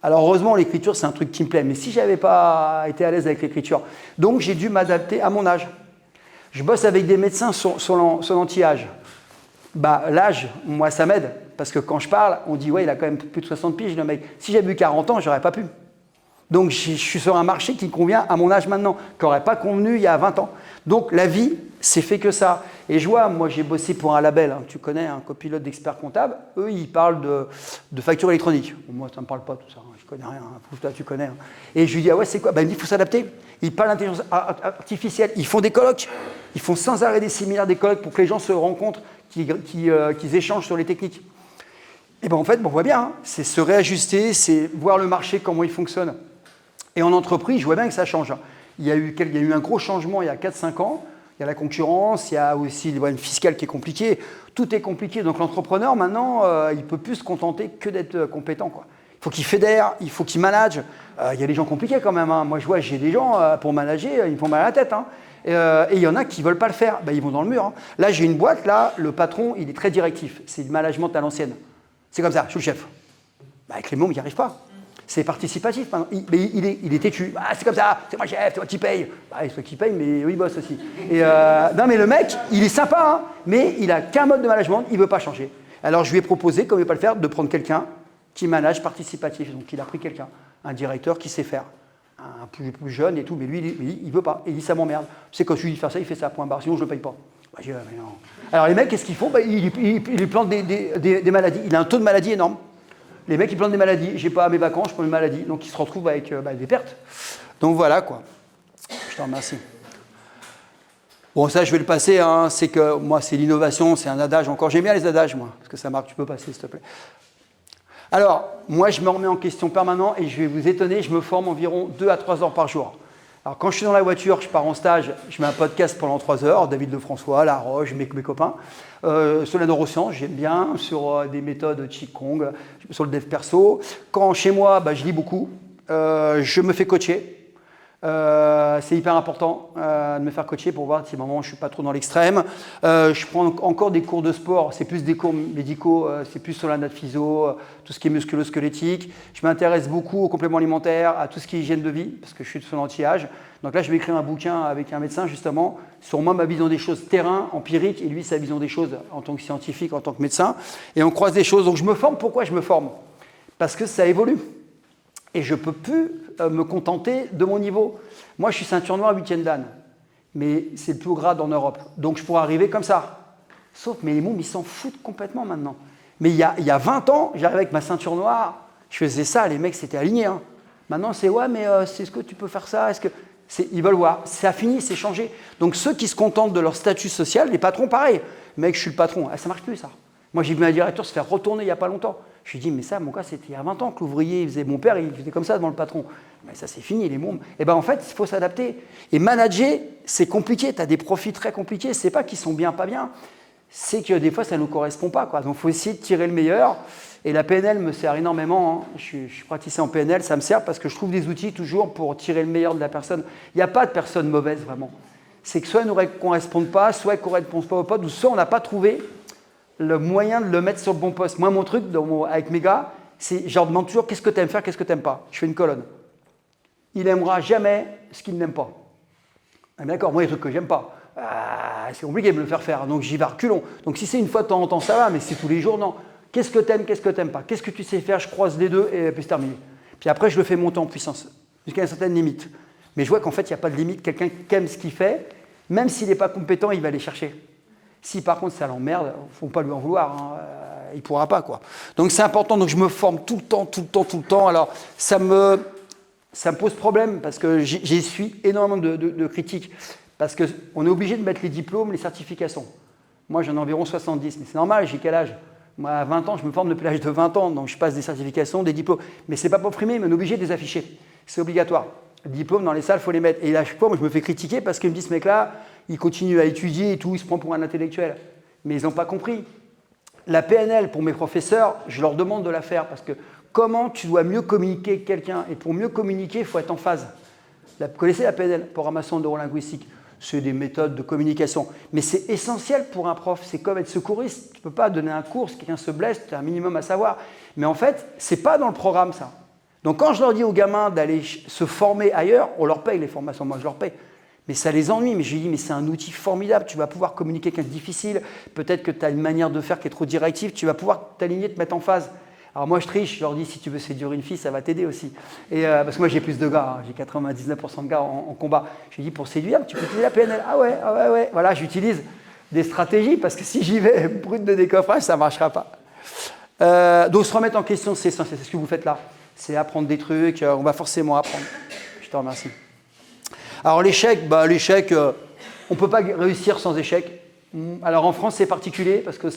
Alors heureusement, l'écriture, c'est un truc qui me plaît. Mais si je n'avais pas été à l'aise avec l'écriture, donc j'ai dû m'adapter à mon âge. Je bosse avec des médecins sur l'anti-âge. L'âge, moi, ça m'aide. Parce que quand je parle, on dit, ouais, il a quand même plus de 60 piges, le mec. Si j'avais eu 40 ans, je n'aurais pas pu. Donc je suis sur un marché qui convient à mon âge maintenant, qui n'aurait pas convenu il y a 20 ans. Donc la vie, c'est fait que ça. Et je vois, moi j'ai bossé pour un label, hein, tu connais, un copilote d'expert comptable, eux ils parlent de facture électronique. Bon, moi ça ne me parle pas tout ça, hein, je connais rien, hein, toi tu connais. Hein. Et je lui dis, ah ouais c'est quoi? Il me dit, il faut s'adapter. Ils parlent d'intelligence artificielle, ils font des colloques, ils font sans arrêt des séminaires, des colloques pour que les gens se rencontrent, qu'ils échangent sur les techniques. Et bien en fait, on voit bien, hein, c'est se réajuster, c'est voir le marché, comment il fonctionne. Et en entreprise, je vois bien que ça change. Il y a eu un gros changement il y a 4-5 ans. Il y a la concurrence, il y a aussi une fiscale qui est compliquée. Tout est compliqué. Donc l'entrepreneur, maintenant, il ne peut plus se contenter que d'être compétent, quoi. Il faut qu'il fédère, il faut qu'il manage. Il y a des gens compliqués quand même, hein. Moi, je vois, j'ai des gens, pour manager, ils me font mal à la tête. Hein. Et il y en a qui ne veulent pas le faire. Ils vont dans le mur. Hein. Là, j'ai une boîte, là, le patron, il est très directif. C'est du management à l'ancienne. C'est comme ça, je suis le chef. Avec les mômes, il n'y arrive pas. C'est participatif. Il est têtu. Ah, c'est comme ça, c'est moi le chef, c'est moi qui paye. C'est toi qui paye, mais eux, ils bossent aussi. Et non, mais le mec, il est sympa, hein, mais il n'a qu'un mode de management, il ne veut pas changer. Alors, je lui ai proposé, comme il ne veut pas le faire, de prendre quelqu'un qui manage participatif. Donc, il a pris quelqu'un, un directeur qui sait faire. Un plus jeune et tout, mais lui, il ne veut pas. Et il dit, ça m'emmerde. Tu sais, quand je lui dis de faire ça, il fait ça, point barre, sinon je ne le paye pas. Mais non. Alors, les mecs, qu'est-ce qu'ils font? Ils plantent des maladies. Il a un taux de maladie énorme. Les mecs, ils plantent des maladies. J'ai pas mes vacances, je prends une maladie. Donc, ils se retrouvent avec des pertes. Donc, voilà, quoi. Je te remercie. Bon, ça, je vais le passer. Hein. C'est que moi, c'est l'innovation, c'est un adage encore. J'aime bien les adages, moi, parce que ça marque. Tu peux passer, s'il te plaît. Alors, moi, je me remets en question permanent et je vais vous étonner. Je me forme environ 2 à 3 heures par jour. Alors, quand je suis dans la voiture, je pars en stage, je mets un podcast pendant 3 heures. David Lefrançois, La Roche, mes copains. Sur la neuroscience, j'aime bien. Sur des méthodes Qigong, sur le dev perso. Quand chez moi, je lis beaucoup. Je me fais coacher. C'est hyper important de me faire coacher pour voir si moment je ne suis pas trop dans l'extrême. Je prends encore des cours de sport, c'est plus des cours médicaux, c'est plus sur la nat physio, tout ce qui est musculo-squelettique. Je m'intéresse beaucoup aux compléments alimentaires, à tout ce qui est hygiène de vie, parce que je suis de son anti-âge. Donc là, je vais écrire un bouquin avec un médecin justement sur moi, ma vision des choses terrain, empirique, et lui, sa vision des choses en tant que scientifique, en tant que médecin. Et on croise des choses. Donc je me forme. Pourquoi je me forme? Parce que ça évolue. Et je ne peux plus me contenter de mon niveau. Moi, je suis ceinture noire 8e dan, mais c'est le plus haut grade en Europe. Donc, je pourrais arriver comme ça. Sauf que les mômes, ils s'en foutent complètement maintenant. Mais il y a 20 ans, j'arrivais avec ma ceinture noire, je faisais ça, les mecs s'étaient alignés. Hein. Maintenant, c'est « ouais, mais est-ce que tu peux faire ça ?» Ils veulent voir. Ça a fini, c'est changé. Donc, ceux qui se contentent de leur statut social, les patrons, pareil. Mec, je suis le patron. Ça ne marche plus, ça. Moi, j'ai vu un directeur se faire retourner il n'y a pas longtemps. Je lui ai dit, mais ça, mon gars, c'était il y a 20 ans que l'ouvrier, il faisait, mon père, il faisait comme ça devant le patron. Mais ça, c'est fini, les mômes. Et bien, en fait, il faut s'adapter. Et manager, c'est compliqué. Tu as des profils très compliqués. C'est pas qu'ils sont bien, pas bien. C'est que des fois, ça ne nous correspond pas, quoi. Donc, il faut essayer de tirer le meilleur. Et la PNL me sert énormément. Hein. Je suis praticien en PNL. Ça me sert parce que je trouve des outils toujours pour tirer le meilleur de la personne. Il n'y a pas de personne mauvaise, vraiment. C'est que soit elle ne nous correspond pas, soit elle ne correspond pas au pote, ou soit on n'a pas trouvé le moyen de le mettre sur le bon poste. Moi, mon truc avec mes gars, c'est je leur demande toujours qu'est-ce que tu aimes faire, qu'est-ce que tu n'aimes pas. Je fais une colonne. Il n'aimera jamais ce qu'il n'aime pas. Ah, d'accord, moi, il y a des trucs que j'aime pas. C'est compliqué de me le faire faire, donc j'y vais à reculons. Donc si c'est une fois de temps en temps, ça va, mais si c'est tous les jours, non. Qu'est-ce que tu aimes, qu'est-ce que tu n'aimes pas? Qu'est-ce que tu sais faire? Je croise les deux et puis c'est terminé. Puis après, je le fais monter en puissance, jusqu'à une certaine limite. Mais je vois qu'en fait, il n'y a pas de limite. Quelqu'un qui aime ce qu'il fait, même s'il n'est pas compétent, il va aller chercher. Si par contre ça l'emmerde, il ne faut pas lui en vouloir, hein. Il ne pourra pas, quoi. Donc c'est important, donc je me forme tout le temps. Alors ça me pose problème parce que j'essuie énormément de critiques. Parce qu'on est obligé de mettre les diplômes, les certifications. Moi j'en ai environ 70, mais c'est normal, j'ai quel âge? Moi à 20 ans, je me forme depuis l'âge de 20 ans, donc je passe des certifications, des diplômes. Mais ce n'est pas pour primer, mais on est obligé de les afficher. C'est obligatoire. Les diplômes dans les salles, il faut les mettre. Et à chaque fois, moi, je me fais critiquer parce qu'ils me disent, ce mec-là, il continue à étudier et tout, il se prend pour un intellectuel. Mais ils n'ont pas compris. La PNL, pour mes professeurs, je leur demande de la faire parce que comment tu dois mieux communiquer avec quelqu'un? Et pour mieux communiquer, il faut être en phase. Vous connaissez la PNL, programmation neurolinguistique? C'est des méthodes de communication. Mais c'est essentiel pour un prof. C'est comme être secouriste. Tu ne peux pas donner un cours, si quelqu'un se blesse, tu as un minimum à savoir. Mais en fait, ce n'est pas dans le programme, ça. Donc quand je leur dis aux gamins d'aller se former ailleurs, on leur paye les formations, moi je leur paye. Mais ça les ennuie, mais je lui dis, mais c'est un outil formidable, tu vas pouvoir communiquer avec quelqu'un de difficile, peut-être que tu as une manière de faire qui est trop directive, tu vas pouvoir t'aligner, te mettre en phase. Alors moi je triche, je leur dis si tu veux séduire une fille, ça va t'aider aussi. Et parce que moi j'ai plus de gars, hein, j'ai 99% de gars en combat. Je lui dis pour séduire, tu peux utiliser la PNL. Ah ouais. Voilà, j'utilise des stratégies parce que si j'y vais brut de décoffrage, ça ne marchera pas. Donc se remettre en question, c'est ce que vous faites là. C'est apprendre des trucs, on va forcément apprendre. Je te remercie. Alors l'échec, on ne peut pas réussir sans échec. Alors en France c'est particulier parce que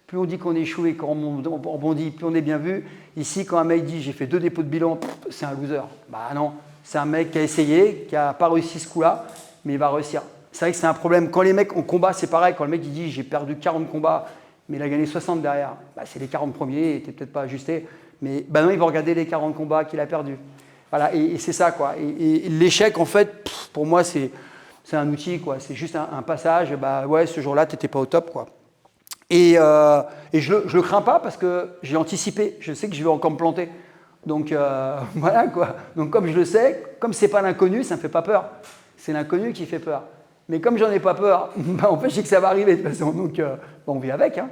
plus on dit qu'on échoue et qu'on rebondit, plus on est bien vu. Ici, quand un mec dit « j'ai fait 2 dépôts de bilan », c'est un loser. Bah non, c'est un mec qui a essayé, qui n'a pas réussi ce coup-là, mais il va réussir. C'est vrai que c'est un problème. Quand les mecs en combat, c'est pareil. Quand le mec il dit « j'ai perdu 40 combats, mais il a gagné 60 derrière bah, », c'est les 40 premiers, il n'était peut-être pas ajusté. Mais bah non, il va regarder les 40 combats qu'il a perdus. Voilà, et c'est ça, quoi. Et l'échec, en fait, pour moi, c'est un outil, quoi. C'est juste un passage. Bah ouais, ce jour-là, tu n'étais pas au top, quoi. Et je le crains pas parce que j'ai anticipé. Je sais que je vais encore me planter. Donc voilà quoi. Donc comme je le sais, comme c'est pas l'inconnu, ça me fait pas peur. C'est l'inconnu qui fait peur. Mais comme j'en ai pas peur, bah, en fait je sais que ça va arriver de toute façon. Donc on vit avec. Hein.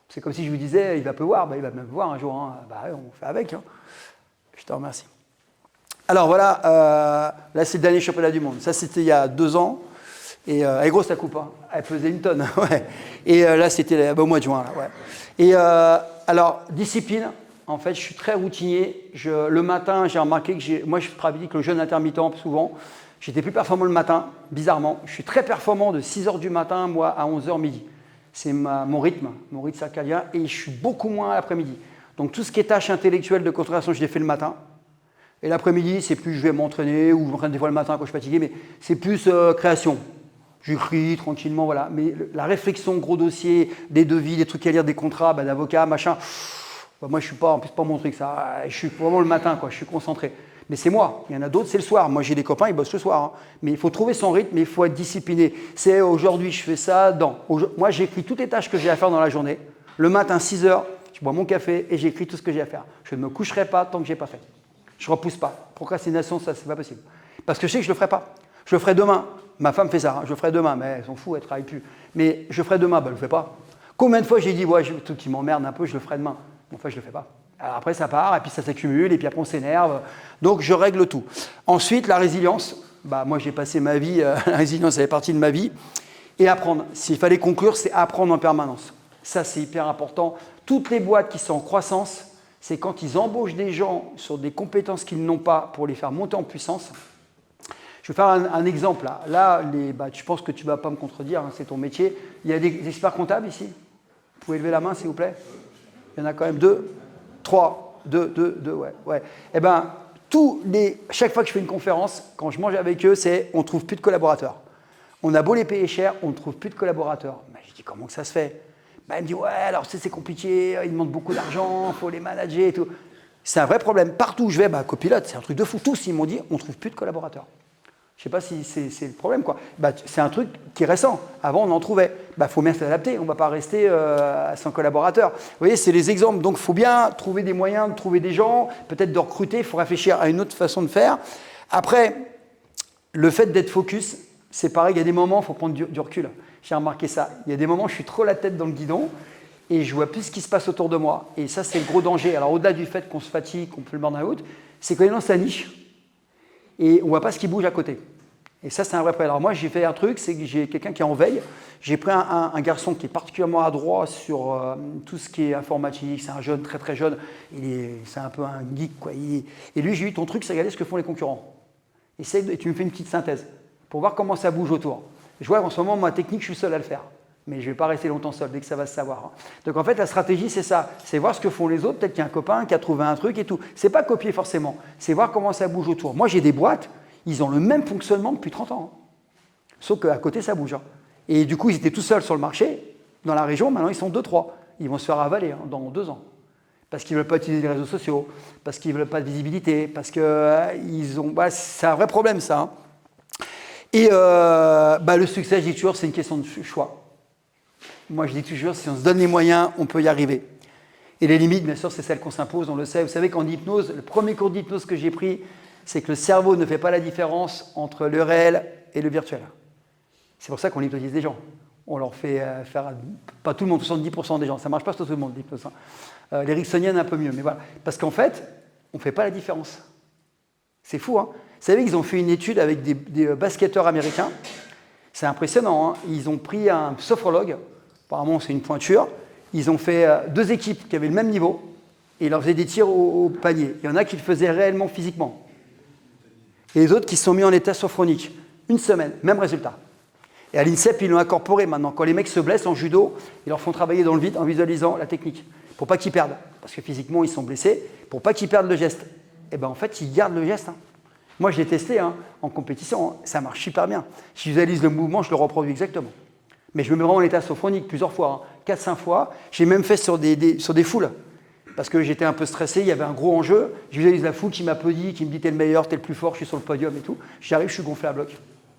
C'est comme si je vous disais il va pleuvoir, bah, il va même pleuvoir un jour. Hein. Bah, on fait avec. Hein. Je te remercie. Alors voilà, là c'est le dernier championnat du monde. Ça c'était il y a 2 ans. Et elle est grosse la coupe, hein. Elle pesait 1 tonne. Ouais. Et là, c'était au mois de juin. Là, ouais. Et alors, discipline, en fait, je suis très routinier. Le matin, j'ai remarqué que moi, je pratique le jeûne intermittent souvent. J'étais plus performant le matin, bizarrement. Je suis très performant de 6h du matin, moi, à 11h midi. C'est mon rythme circadien. Et je suis beaucoup moins l'après-midi. Donc, tout ce qui est tâches intellectuelles de concentration, je les fais le matin. Et l'après-midi, c'est plus je vais m'entraîner ou je m'entraîne des fois le matin quand je suis fatigué, mais c'est plus création. J'écris tranquillement, voilà. Mais la réflexion, gros dossier, des devis, des trucs à lire, des contrats, d'avocats, machin. Bah, moi, je suis pas, en plus, pas mon truc, ça. Je suis vraiment le matin, quoi. Je suis concentré. Mais c'est moi. Il y en a d'autres, c'est le soir. Moi, j'ai des copains, ils bossent le soir. Hein. Mais il faut trouver son rythme, mais il faut être discipliné. C'est aujourd'hui, je fais ça. Moi, j'écris toutes les tâches que j'ai à faire dans la journée. Le matin, 6h, je bois mon café et j'écris tout ce que j'ai à faire. Je ne me coucherai pas tant que je n'ai pas fait. Je ne repousse pas. Procrastination, ça, c'est pas possible. Parce que je sais que je ne le ferai pas. Je le ferai demain. Ma femme fait ça, hein. Je le ferai demain, mais elle s'en fout, elle ne travaille plus. Mais je le ferai demain, je ne le fais pas. Combien de fois j'ai dit, ouais, tout qui m'emmerde un peu, je le ferai demain. Enfin, je ne le fais pas. Alors après, ça part, et puis ça s'accumule, et puis après, on s'énerve. Donc, je règle tout. Ensuite, la résilience. Moi, j'ai passé ma vie, la résilience, ça fait partie de ma vie. Et apprendre. S'il fallait conclure, c'est apprendre en permanence. Ça, c'est hyper important. Toutes les boîtes qui sont en croissance, c'est quand ils embauchent des gens sur des compétences qu'ils n'ont pas pour les faire monter en puissance. Je vais faire un exemple là. Là, je pense que tu ne vas pas me contredire, hein, c'est ton métier. Il y a des experts comptables ici? Vous pouvez lever la main, s'il vous plaît? Il y en a quand même 2, 3, 2, ouais. Eh bien, chaque fois que je fais une conférence, quand je mange avec eux, on ne trouve plus de collaborateurs. On a beau les payer cher, on ne trouve plus de collaborateurs. Je dis, comment que ça se fait? Elle me dit, ouais, alors c'est compliqué, ils demandent beaucoup d'argent, il faut les manager et tout. C'est un vrai problème. Partout où je vais, copilote, c'est un truc de fou. Tous, ils m'ont dit, on ne trouve plus de collaborateurs. Je ne sais pas si c'est le problème, quoi. C'est un truc qui est récent. Avant, on en trouvait. Faut bien s'adapter. On ne va pas rester sans collaborateurs. Vous voyez, c'est les exemples. Donc, il faut bien trouver des moyens de trouver des gens, peut-être de recruter. Il faut réfléchir à une autre façon de faire. Après, le fait d'être focus, c'est pareil. Il y a des moments, il faut prendre du recul. J'ai remarqué ça. Il y a des moments où je suis trop la tête dans le guidon et je vois plus ce qui se passe autour de moi. Et ça, c'est le gros danger. Alors, au-delà du fait qu'on se fatigue, qu'on peut le burn-out, c'est qu'on est dans sa niche. Et on ne voit pas ce qui bouge à côté. Et ça, c'est un vrai problème. Alors moi, j'ai fait un truc, c'est que j'ai quelqu'un qui est en veille. J'ai pris un garçon qui est particulièrement adroit sur tout ce qui est informatique. C'est un jeune, très très jeune. C'est un peu un geek, quoi. Et lui, j'ai dit, ton truc, c'est regarder ce que font les concurrents. Et tu me fais une petite synthèse pour voir comment ça bouge autour. Je vois qu'en ce moment, ma technique, je suis seul à le faire. Mais je ne vais pas rester longtemps seul dès que ça va se savoir. Donc en fait, la stratégie, c'est ça. C'est voir ce que font les autres. Peut-être qu'il y a un copain qui a trouvé un truc et tout. Ce n'est pas copier forcément. C'est voir comment ça bouge autour. Moi, j'ai des boîtes, ils ont le même fonctionnement depuis 30 ans. Sauf qu'à côté, ça bouge. Et du coup, ils étaient tout seuls sur le marché. Dans la région, maintenant, ils sont 2-3. Ils vont se faire avaler dans 2 ans. Parce qu'ils ne veulent pas utiliser les réseaux sociaux. Parce qu'ils ne veulent pas de visibilité. Parce que c'est un vrai problème, ça. Et le succès, je dis toujours, c'est une question de choix. Moi, je dis toujours, si on se donne les moyens, on peut y arriver. Et les limites, bien sûr, c'est celles qu'on s'impose, on le sait. Vous savez qu'en hypnose, le premier cours d'hypnose que j'ai pris, c'est que le cerveau ne fait pas la différence entre le réel et le virtuel. C'est pour ça qu'on hypnotise des gens. On leur fait faire, pas tout le monde, 70% des gens. Ça ne marche pas sur tout le monde, l'hypnose. L'éricksonienne un peu mieux, mais voilà. Parce qu'en fait, on ne fait pas la différence. C'est fou, hein. Vous savez qu'ils ont fait une étude avec des basketteurs américains. C'est impressionnant, hein. Ils ont pris un sophrologue, apparemment c'est une pointure. Ils ont fait 2 équipes qui avaient le même niveau et ils leur faisaient des tirs au panier. Il y en a qui le faisaient réellement physiquement. Et les autres qui se sont mis en état sophronique. 1 semaine, même résultat. Et à l'INSEP, ils l'ont incorporé maintenant. Quand les mecs se blessent en judo, ils leur font travailler dans le vide en visualisant la technique. Pour pas qu'ils perdent. Parce que physiquement, ils sont blessés. Pour pas qu'ils perdent le geste. Et bien en fait, ils gardent le geste. Hein. Moi, je l'ai testé en compétition. Hein. Ça marche super bien. Si je visualise le mouvement, je le reproduis exactement. Mais je me mets vraiment en état sophronique plusieurs fois. 4-5 fois. J'ai même fait sur des foules. Parce que j'étais un peu stressé, il y avait un gros enjeu. Je visualise la foule qui m'applaudit, qui me dit t'es le meilleur, t'es le plus fort, je suis sur le podium et tout. J'arrive, je suis gonflé à bloc.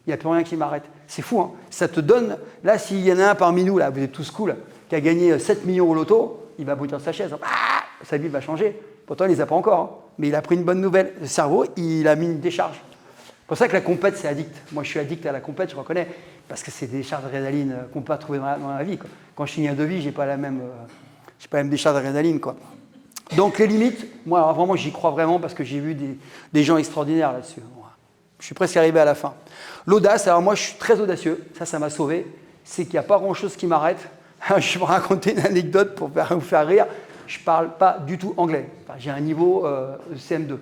Il n'y a plus rien qui m'arrête. C'est fou, hein. Ça te donne, là, s'il y en a un parmi nous, là, vous êtes tous cool, qui a gagné 7 millions au loto, il va boutir de sa chaise. Ah, sa vie va changer. Pourtant, il ne les a pas encore. Hein. Mais il a pris une bonne nouvelle. Le cerveau, il a mis une décharge. C'est pour ça que la compète, c'est addict. Moi, je suis addict à la compète, je reconnais. Parce que c'est des décharges d'adrénaline qu'on ne peut pas trouver dans la vie. Quoi. Quand je signe un devis, je n'ai pas la même décharge d'adrénaline. Quoi. Donc, les limites, moi, alors, vraiment, j'y crois vraiment parce que j'ai vu des gens extraordinaires là-dessus. Je suis presque arrivé à la fin. L'audace, alors moi je suis très audacieux, ça m'a sauvé, c'est qu'il n'y a pas grand-chose qui m'arrête. Je vais vous raconter une anecdote pour vous faire rire. Je ne parle pas du tout anglais, enfin, j'ai un niveau CM2.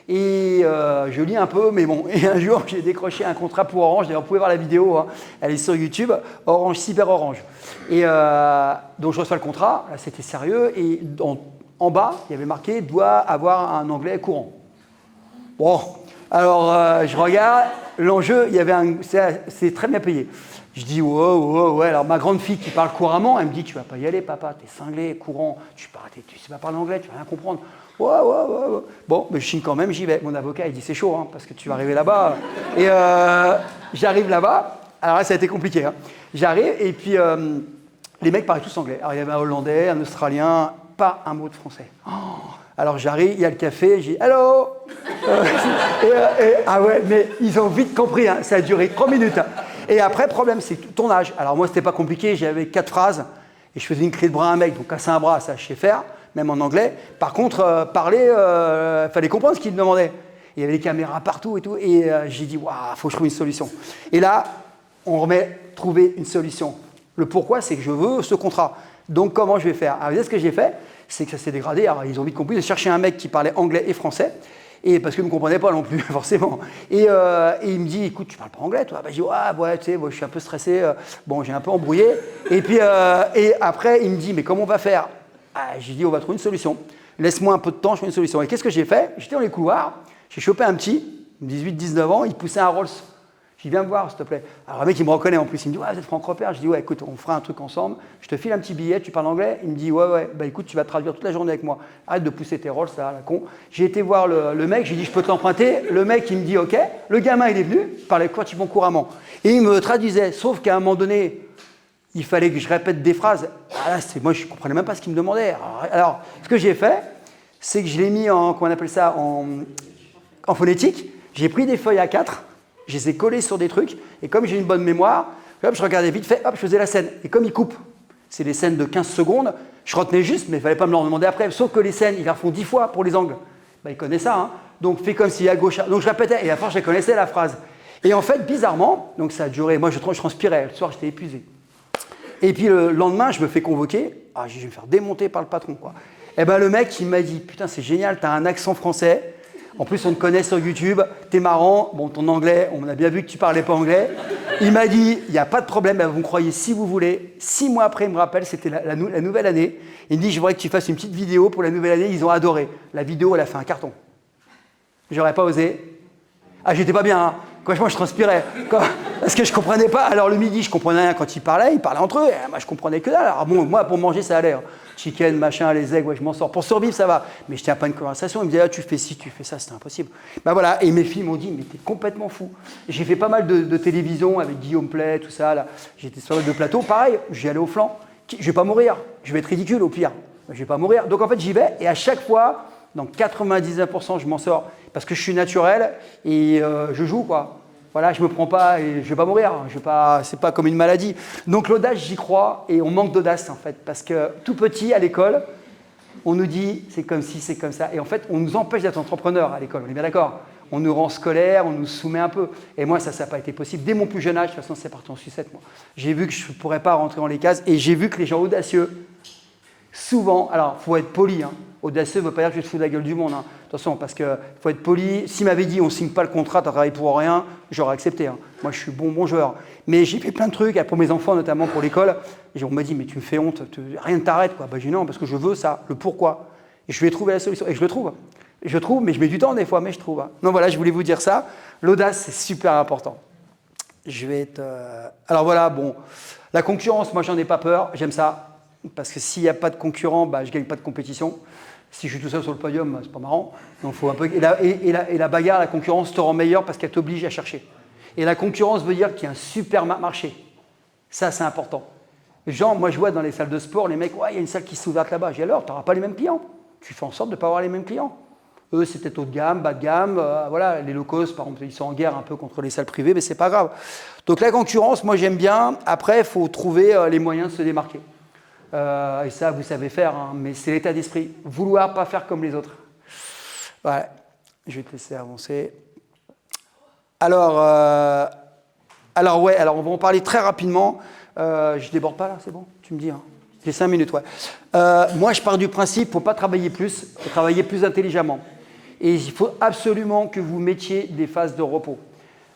Et je lis un peu, mais bon, et un jour j'ai décroché un contrat pour Orange, d'ailleurs vous pouvez voir la vidéo, hein, elle est sur YouTube, Orange, Cyber Orange. Et donc je reçois le contrat, là c'était sérieux, et en bas il y avait marqué « doit avoir un anglais courant ». Bon. Alors, je regarde, l'enjeu, c'est très bien payé. Je dis, ouais. Alors, ma grande fille qui parle couramment, elle me dit, tu vas pas y aller, papa, t'es cinglé, courant, tu sais pas parler anglais, tu vas rien comprendre. Ouais. Bon, mais je chine quand même, j'y vais. Mon avocat, il dit, c'est chaud, hein, parce que tu vas arriver là-bas. Et j'arrive là-bas, alors là, ça a été compliqué. Hein. J'arrive, et puis, les mecs parlaient tous anglais. Alors, il y avait un Hollandais, un Australien, pas un mot de français. Oh. Alors j'arrive, il y a le café, j'ai dit « Allô ?» Ah ouais, mais ils ont vite compris, hein, ça a duré 3 minutes. Hein. Et après, problème, c'est ton âge. Alors moi, c'était pas compliqué, j'avais 4 phrases et je faisais une clé de bras à un mec, donc casser un bras, ça je sais faire, même en anglais. Par contre, parler, fallait comprendre ce qu'il me demandait. Il y avait des caméras partout et tout, et j'ai dit « Waouh, faut que je trouve une solution. » Et là, on remet trouver une solution. Le pourquoi, c'est que je veux ce contrat. Donc comment je vais faire? Alors, vous savez ce que j'ai fait? C'est que ça s'est dégradé. Alors, ils ont vite compris de chercher un mec qui parlait anglais et français, et parce qu'ils ne me comprenaient pas non plus, forcément. Et il me dit, écoute, tu parles pas anglais, toi? Bah, je dis, ouais, tu sais, moi, je suis un peu stressé, bon, j'ai un peu embrouillé. Et puis, et après, il me dit, mais comment on va faire? J'ai dit, on va trouver une solution. Laisse-moi un peu de temps, je trouve une solution. Et qu'est-ce que j'ai fait? J'étais dans les couloirs, j'ai chopé un petit, 18-19 ans, il poussait un Rolls. Je dis, viens me voir, s'il te plaît. Alors, le mec, il me reconnaît en plus. Il me dit, ouais, vous êtes Franck Repère. Je dis, ouais, écoute, on fera un truc ensemble. Je te file un petit billet, tu parles anglais. Il me dit, ouais, bah écoute, tu vas traduire toute la journée avec moi. Arrête de pousser tes rôles, ça, la con. J'ai été voir le mec, j'ai dit, je peux te l'emprunter. Le mec, il me dit, ok. Le gamin, il est venu, il parlait pratiquement couramment. Et il me traduisait, sauf qu'à un moment donné, il fallait que je répète des phrases. Ah, là, moi, je ne comprenais même pas ce qu'il me demandait. Alors, ce que j'ai fait, c'est que je l'ai mis en, comment on appelle ça, en phonétique. J'ai pris des feuilles A4. Je les ai collés sur des trucs, et comme j'ai une bonne mémoire, hop, je regardais vite fait, hop, je faisais la scène. Et comme ils coupent, c'est des scènes de 15 secondes, je retenais juste, mais il ne fallait pas me le demander après. Sauf que les scènes, ils la font 10 fois pour les angles. Bah, ils connaissent ça, hein. Donc fais comme si à gauche. Donc je répétais, et à force, je connaissais la phrase. Et en fait, bizarrement, donc ça a duré, moi je transpirais, le soir j'étais épuisé. Et puis le lendemain, je me fais convoquer, je vais me faire démonter par le patron, quoi. Et ben le mec, il m'a dit, putain, c'est génial, t'as un accent français. En plus, on te connaît sur YouTube, t'es marrant. Bon, ton anglais, on a bien vu que tu parlais pas anglais. Il m'a dit, il n'y a pas de problème, vous me croyez si vous voulez. 6 mois après, il me rappelle, c'était la nouvelle année. Il me dit, je voudrais que tu fasses une petite vidéo pour la nouvelle année. Ils ont adoré. La vidéo, elle a fait un carton. J'aurais pas osé. J'étais pas bien, hein. Franchement, je transpirais. Parce que je comprenais pas. Alors, le midi, je comprenais rien quand ils parlaient entre eux. Et moi, je comprenais que dalle. Alors, bon, moi, pour manger, ça allait. Hein. Chicken, machin, les aigles, ouais, je m'en sors. Pour survivre, ça va. Mais je tiens pas une conversation. Il me disait, tu fais ci, tu fais ça, c'était impossible. Ben voilà. Et mes filles m'ont dit, mais t'es complètement fou. J'ai fait pas mal de télévision avec Guillaume Play, tout ça. Là. J'étais sur le plateau. Pareil, j'y allais au flanc. Je vais pas mourir. Je vais être ridicule au pire. Je vais pas mourir. Donc, en fait, j'y vais. Et à chaque fois, dans 99%, je m'en sors. Parce que je suis naturel et je joue, quoi. Voilà, je me prends pas et je vais pas mourir. C'est pas comme une maladie. Donc l'audace, j'y crois et on manque d'audace en fait, parce que tout petit à l'école, on nous dit c'est comme ci, c'est comme ça. Et en fait, on nous empêche d'être entrepreneurs à l'école, on est bien d'accord. On nous rend scolaire, on nous soumet un peu. Et moi, ça n'a pas été possible. Dès mon plus jeune âge, de toute façon, c'est parti en sucette, moi. J'ai vu que je ne pourrais pas rentrer dans les cases et j'ai vu que les gens audacieux, souvent, alors il faut être poli, hein. Audacieux ne veut pas dire que je te fous de la gueule du monde. Hein. Attention, parce qu'il faut être poli. S'il m'avait dit on ne signe pas le contrat, tu as travaillé pour rien, j'aurais accepté. Hein. Moi, je suis bon joueur. Mais j'ai fait plein de trucs, pour mes enfants, notamment pour l'école. Et on m'a dit, mais tu me fais honte, rien ne t'arrête. Bah, j'ai dit non, parce que je veux ça, le pourquoi. Et je vais trouver la solution. Et je le trouve. Je trouve, mais je mets du temps des fois, mais je trouve. Donc voilà, je voulais vous dire ça. L'audace, c'est super important. Je vais être. Alors voilà, bon. La concurrence, moi, j'en ai pas peur. J'aime ça. Parce que s'il n'y a pas de concurrent, bah, je ne gagne pas de compétition. Si je suis tout seul sur le podium, c'est pas marrant. Donc, faut un peu... et la bagarre, la concurrence te rend meilleur parce qu'elle t'oblige à chercher. Et la concurrence veut dire qu'il y a un super marché. Ça, c'est important. Genre, moi, je vois dans les salles de sport, les mecs, ouais, il y a une salle qui s'ouvre là-bas. J'ai alors, tu n'auras pas les mêmes clients. Tu fais en sorte de ne pas avoir les mêmes clients. Eux, c'est peut-être haut de gamme, bas de gamme. Voilà, les low cost, par exemple, ils sont en guerre un peu contre les salles privées, mais c'est pas grave. Donc la concurrence, moi, j'aime bien. Après, il faut trouver les moyens de se démarquer. Et ça, vous savez faire, hein, mais c'est l'état d'esprit. Vouloir pas faire comme les autres. Ouais, je vais te laisser avancer. Alors, on va en parler très rapidement. Je déborde pas là, c'est bon? Tu me dis, hein. J'ai 5 minutes, ouais. Moi, je pars du principe, il ne faut pas travailler plus, il faut travailler plus intelligemment. Et il faut absolument que vous mettiez des phases de repos.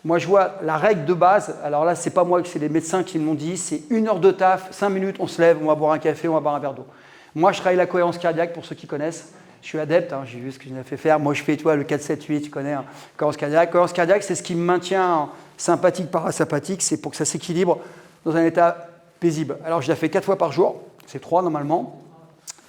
Moi, je vois la règle de base, alors là, ce n'est pas moi, c'est les médecins qui m'ont dit, c'est 1 heure de taf, 5 minutes, on se lève, on va boire un café, on va boire un verre d'eau. Moi, je travaille la cohérence cardiaque, pour ceux qui connaissent. Je suis adepte, hein, j'ai vu ce que je l'ai fait faire. Moi, je fais, tu vois, le 4-7-8, tu connais, hein, cohérence cardiaque. Cohérence cardiaque, c'est ce qui me maintient sympathique, parasympathique, c'est pour que ça s'équilibre dans un état paisible. Alors, je la fais 4 fois par jour, c'est 3 normalement.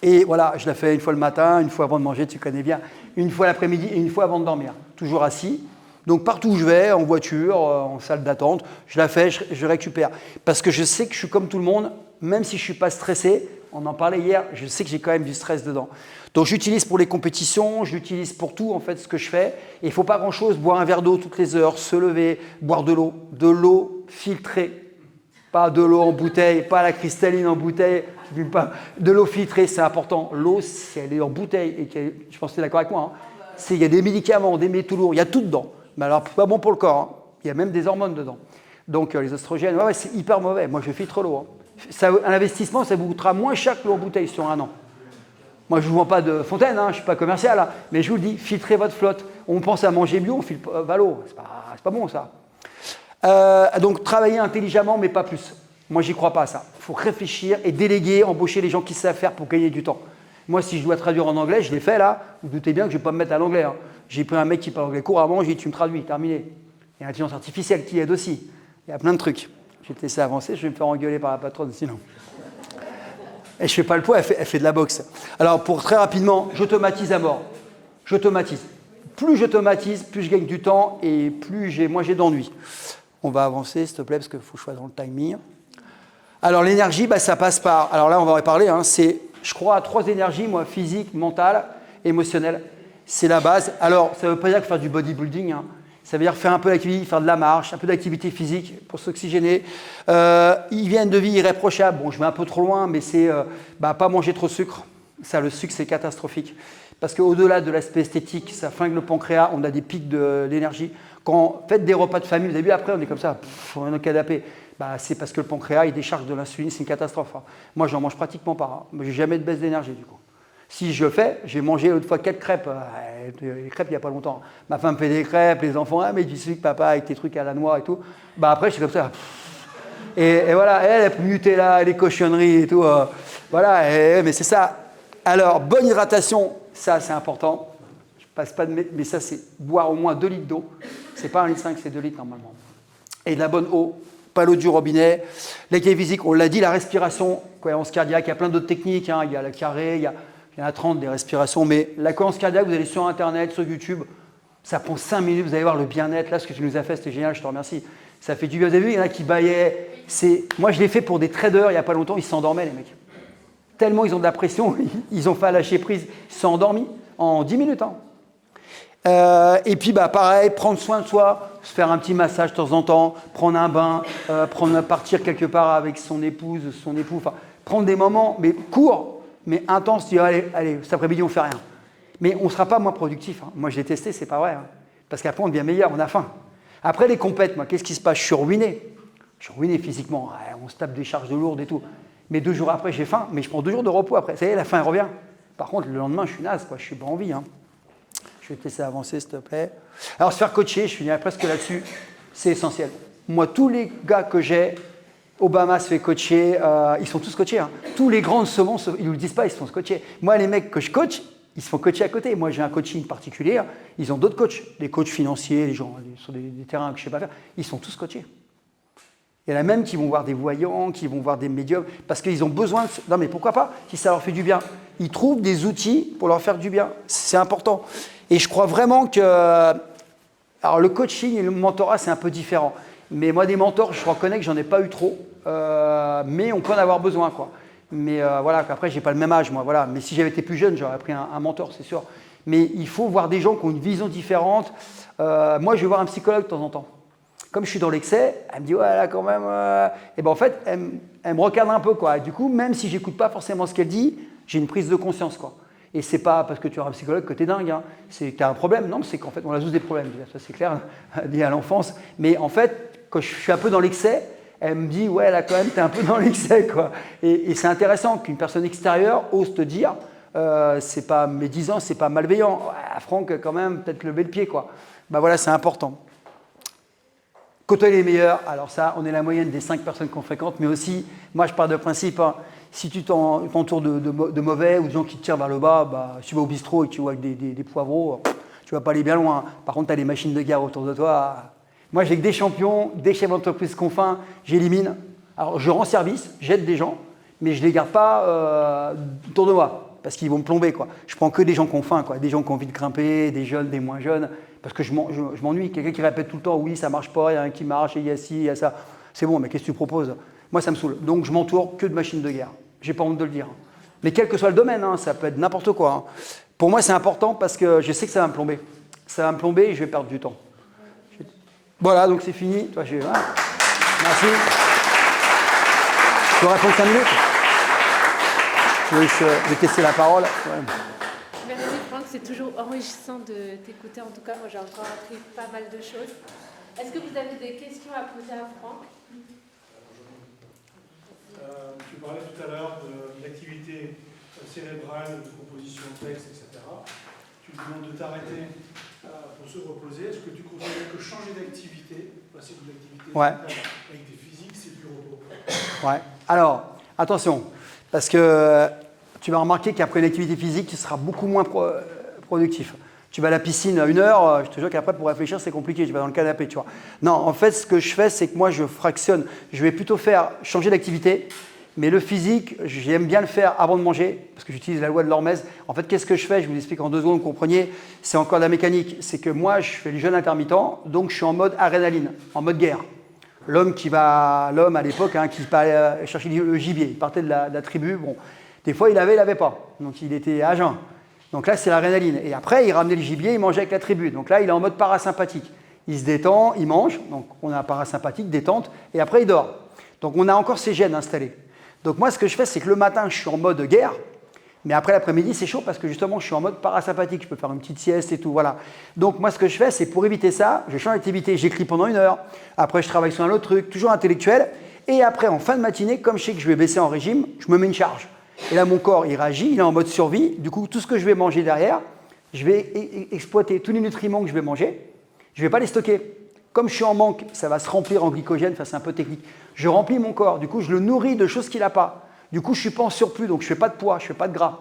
Et voilà, je la fais 1 fois le matin, 1 fois avant de manger, tu connais bien, 1 fois l'après-midi et 1 fois avant de dormir, toujours assis. Donc partout où je vais, en voiture, en salle d'attente, je la fais, je récupère. Parce que je sais que je suis comme tout le monde, même si je ne suis pas stressé, on en parlait hier, je sais que j'ai quand même du stress dedans. Donc j'utilise pour les compétitions, j'utilise pour tout en fait ce que je fais. Et il ne faut pas grand-chose, boire un verre d'eau toutes les heures, se lever, boire de l'eau filtrée. Pas de l'eau en bouteille, pas la cristalline en bouteille, pas. De l'eau filtrée, c'est important. L'eau, si elle est en bouteille, et je pense que tu es d'accord avec moi, hein, il y a des médicaments, des métaux lourds, il y a tout dedans. Mais alors, pas bon pour le corps. Hein. Il y a même des hormones dedans. Donc, les oestrogènes, ouais, c'est hyper mauvais. Moi, je filtre l'eau. Hein. Un investissement, ça vous coûtera moins cher que l'eau en bouteille sur 1 an. Moi, je ne vous vends pas de fontaine, hein, je ne suis pas commercial, hein, mais je vous le dis, filtrez votre flotte. On pense à manger bio, on filtre l'eau. C'est pas bon, ça. Donc, travailler intelligemment, mais pas plus. Moi, j'y crois pas à ça. Il faut réfléchir et déléguer, embaucher les gens qui savent faire pour gagner du temps. Moi, si je dois traduire en anglais, je l'ai fait là. Vous doutez bien que je ne vais pas me mettre à l'anglais. Hein. J'ai pris un mec qui parle anglais couramment, j'ai dit tu me traduis, terminé. Il y a l'intelligence artificielle qui aide aussi. Il y a plein de trucs. Je vais te laisser avancer, je vais me faire engueuler par la patronne sinon. Et je fais pas le poids, elle fait de la boxe. Alors, pour très rapidement, j'automatise à mort. J'automatise. Plus j'automatise, plus je gagne du temps et moins j'ai d'ennui. On va avancer, s'il te plaît, parce qu'il faut que je sois dans le timing. Alors, l'énergie, ça passe par... Alors là, on va en parler. Hein, je crois à 3 énergies, moi, physique, mentale, émotionnelle. C'est la base. Alors, ça ne veut pas dire que faire du bodybuilding. Hein. Ça veut dire faire un peu d'activité, faire de la marche, un peu d'activité physique pour s'oxygéner. Hygiène de vie irréprochable. Bon, je vais un peu trop loin, mais c'est pas manger trop de sucre. Ça, le sucre, c'est catastrophique. Parce qu'au-delà de l'aspect esthétique, ça flingue le pancréas, on a des pics d'énergie. Quand faites des repas de famille, vous avez vu, après, on est comme ça, on est au canapé. C'est parce que le pancréas, il décharge de l'insuline, c'est une catastrophe. Hein. Moi, j'en mange pratiquement pas. Hein. J'ai jamais de baisse d'énergie, du coup. Si je le fais, j'ai mangé l'autre fois 4 crêpes. Les crêpes, il n'y a pas longtemps. Ma femme fait des crêpes, les enfants, mais tu sais que papa, avec tes trucs à la noix et tout. Après, je suis comme ça. Et voilà, elle a Nutella, les cochonneries et tout. Voilà, mais c'est ça. Alors, bonne hydratation, ça, c'est important. Je passe pas mais ça, c'est boire au moins 2 litres d'eau. C'est pas 1,5 litre, c'est 2 litres normalement. Et de la bonne eau. Pas l'eau du robinet. L'activité physique, on l'a dit, la respiration, cohérence cardiaque, il y a plein d'autres techniques. Hein. Il y a le carré, il y en a 30 des respirations. Mais la cohérence cardiaque, vous allez sur Internet, sur YouTube, ça prend 5 minutes, vous allez voir le bien-être. Là, ce que tu nous as fait, c'était génial, je te remercie. Ça fait du bien. Vous avez vu, il y en a qui bâillaient. Moi, je l'ai fait pour des traders il n'y a pas longtemps, ils s'endormaient, les mecs. Tellement ils ont de la pression, ils ont fait à lâcher prise, ils se sont endormis en 10 minutes. Hein. Et puis, pareil, prendre soin de soi, se faire un petit massage de temps en temps, prendre un bain, partir quelque part avec son épouse, son époux, prendre des moments, mais courts, mais intense, tu dis allez, cet après-midi on fait rien. Mais on ne sera pas moins productif. Hein. Moi je l'ai testé, c'est pas vrai. Hein. Parce qu'après on devient meilleur, on a faim. Après les compètes, moi, qu'est-ce qui se passe? Je suis ruiné. Je suis ruiné physiquement. Ouais, on se tape des charges de lourdes et tout. Mais 2 jours après, j'ai faim, mais je prends 2 jours de repos après. Ça y est, la faim elle revient. Par contre, le lendemain, je suis naze, quoi. Je suis pas en vie. Hein. Je vais te laisser avancer, s'il te plaît. Alors, se faire coacher, je finirai presque là-dessus, c'est essentiel. Moi, tous les gars que j'ai, Obama se fait coacher, ils sont tous coachés. Hein. Tous les grands de ce monde, ils ne nous le disent pas, ils se font coacher. Moi, les mecs que je coach, ils se font coacher à côté. Moi, j'ai un coaching particulier. Ils ont d'autres coachs, des coachs financiers, des gens sur des terrains que je ne sais pas faire. Ils sont tous coachés. Il y en a même qui vont voir des voyants, qui vont voir des médiums, parce qu'ils ont besoin de... Non, mais pourquoi pas, si ça leur fait du bien. Ils trouvent des outils pour leur faire du bien. C'est important. Et je crois vraiment que... Alors, le coaching et le mentorat, c'est un peu différent. Mais moi, des mentors, je reconnais que j'en ai pas eu trop. Mais on peut en avoir besoin, quoi. Mais voilà, après, j'ai pas le même âge, moi. Voilà. Mais si j'avais été plus jeune, j'aurais pris un mentor, c'est sûr. Mais il faut voir des gens qui ont une vision différente. Moi, je vais voir un psychologue de temps en temps. Comme je suis dans l'excès, elle me dit, ouais, là, quand même... Et ben en fait, elle me recadre un peu, quoi. Et du coup, même si j'écoute pas forcément ce qu'elle dit, j'ai une prise de conscience, quoi. Et c'est pas parce que tu as un psychologue que tu es dingue. Hein. C'est que tu as un problème. Non, c'est qu'en fait, on a tous des problèmes. Ça, c'est clair, lié à l'enfance. Mais en fait, quand je suis un peu dans l'excès, elle me dit, ouais, là, quand même, tu es un peu dans l'excès, quoi. Et c'est intéressant qu'une personne extérieure ose te dire, c'est pas médisant, c'est pas malveillant. Ouais, Franck, quand même, peut-être lever le pied, quoi. Ben voilà, c'est important. Côtoyer les meilleurs, alors ça, on est la moyenne des 5 personnes qu'on fréquente, mais aussi, moi je pars de principe, hein, si tu t'entoures de mauvais ou de gens qui te tirent vers le bas, bah, si tu vas au bistrot et que tu vois des poivreaux, tu vas pas aller bien loin. Par contre, tu as les machines de guerre autour de toi. Moi, j'ai que des champions, des chefs d'entreprise qu'on fait, j'élimine. Alors, je rends service, j'aide des gens, mais je ne les garde pas autour de moi, parce qu'ils vont me plomber, quoi. Je prends que des gens qui ont faim, quoi, des gens qui ont envie de grimper, des jeunes, des moins jeunes. Parce que je m'ennuie. Quelqu'un qui répète tout le temps, oui, ça marche pas, il y a un qui marche, il y a ci, il y a ça. C'est bon, mais qu'est-ce que tu proposes? Moi, ça me saoule. Donc, je m'entoure que de machines de guerre. J'ai pas honte de le dire. Mais quel que soit le domaine, hein, ça peut être n'importe quoi. Hein. Pour moi, c'est important parce que je sais que ça va me plomber. Ça va me plomber et je vais perdre du temps. Voilà, donc c'est fini. Toi, merci. Je peux répondre 5 minutes? Je vais tester la parole. Ouais. Merci Franck, c'est toujours enrichissant de t'écouter. En tout cas, moi j'ai encore appris pas mal de choses. Est-ce que vous avez des questions à poser à Franck? Tu parlais tout à l'heure de l'activité cérébrale, de composition de texte, etc. Tu demandes de t'arrêter pour se reposer. Est-ce que tu considères que changer d'activité, passer de l'activité avec des physiques, c'est du repos? Ouais. Alors, attention, parce que tu vas remarquer qu'après une activité physique, tu seras beaucoup moins productif. Tu vas à la piscine à 1 heure, je te jure qu'après, pour réfléchir, c'est compliqué. Tu vas dans le canapé, tu vois. Non, en fait, ce que je fais, c'est que moi, je fractionne. Je vais plutôt changer d'activité, mais le physique, j'aime bien le faire avant de manger, parce que j'utilise la loi de l'hormèse. En fait, qu'est-ce que je fais? Je vous explique en 2 secondes, vous compreniez. C'est encore de la mécanique. C'est que moi, je fais du jeûne intermittent, donc je suis en mode adrénaline, en mode guerre. L'homme à l'époque, hein, qui cherchait le gibier, il partait de la tribu. Bon, des fois, il l'avait pas. Donc, il était à jeun. Donc là, c'est l'adrénaline. Et après, il ramenait le gibier, il mangeait avec la tribu. Donc là, il est en mode parasympathique. Il se détend, il mange. Donc, on a un parasympathique, détente. Et après, il dort. Donc, on a encore ces gènes installés. Donc, moi, ce que je fais, c'est que le matin, je suis en mode guerre. Mais après l'après-midi, c'est chaud parce que justement, je suis en mode parasympathique. Je peux faire une petite sieste et tout. Voilà. Donc, moi, ce que je fais, c'est pour éviter ça, je change d'activité. J'écris pendant 1 heure. Après, je travaille sur un autre truc, toujours intellectuel. Et après, en fin de matinée, comme je sais que je vais baisser en régime, je me mets une charge. Et là, mon corps, il réagit, il est en mode survie. Du coup, tout ce que je vais manger derrière, je vais exploiter tous les nutriments que je vais manger. Je ne vais pas les stocker. Comme je suis en manque, ça va se remplir en glycogène. Enfin, c'est un peu technique. Je remplis mon corps. Du coup, je le nourris de choses qu'il n'a pas. Du coup, je ne suis pas en surplus, donc je ne fais pas de poids, je ne fais pas de gras.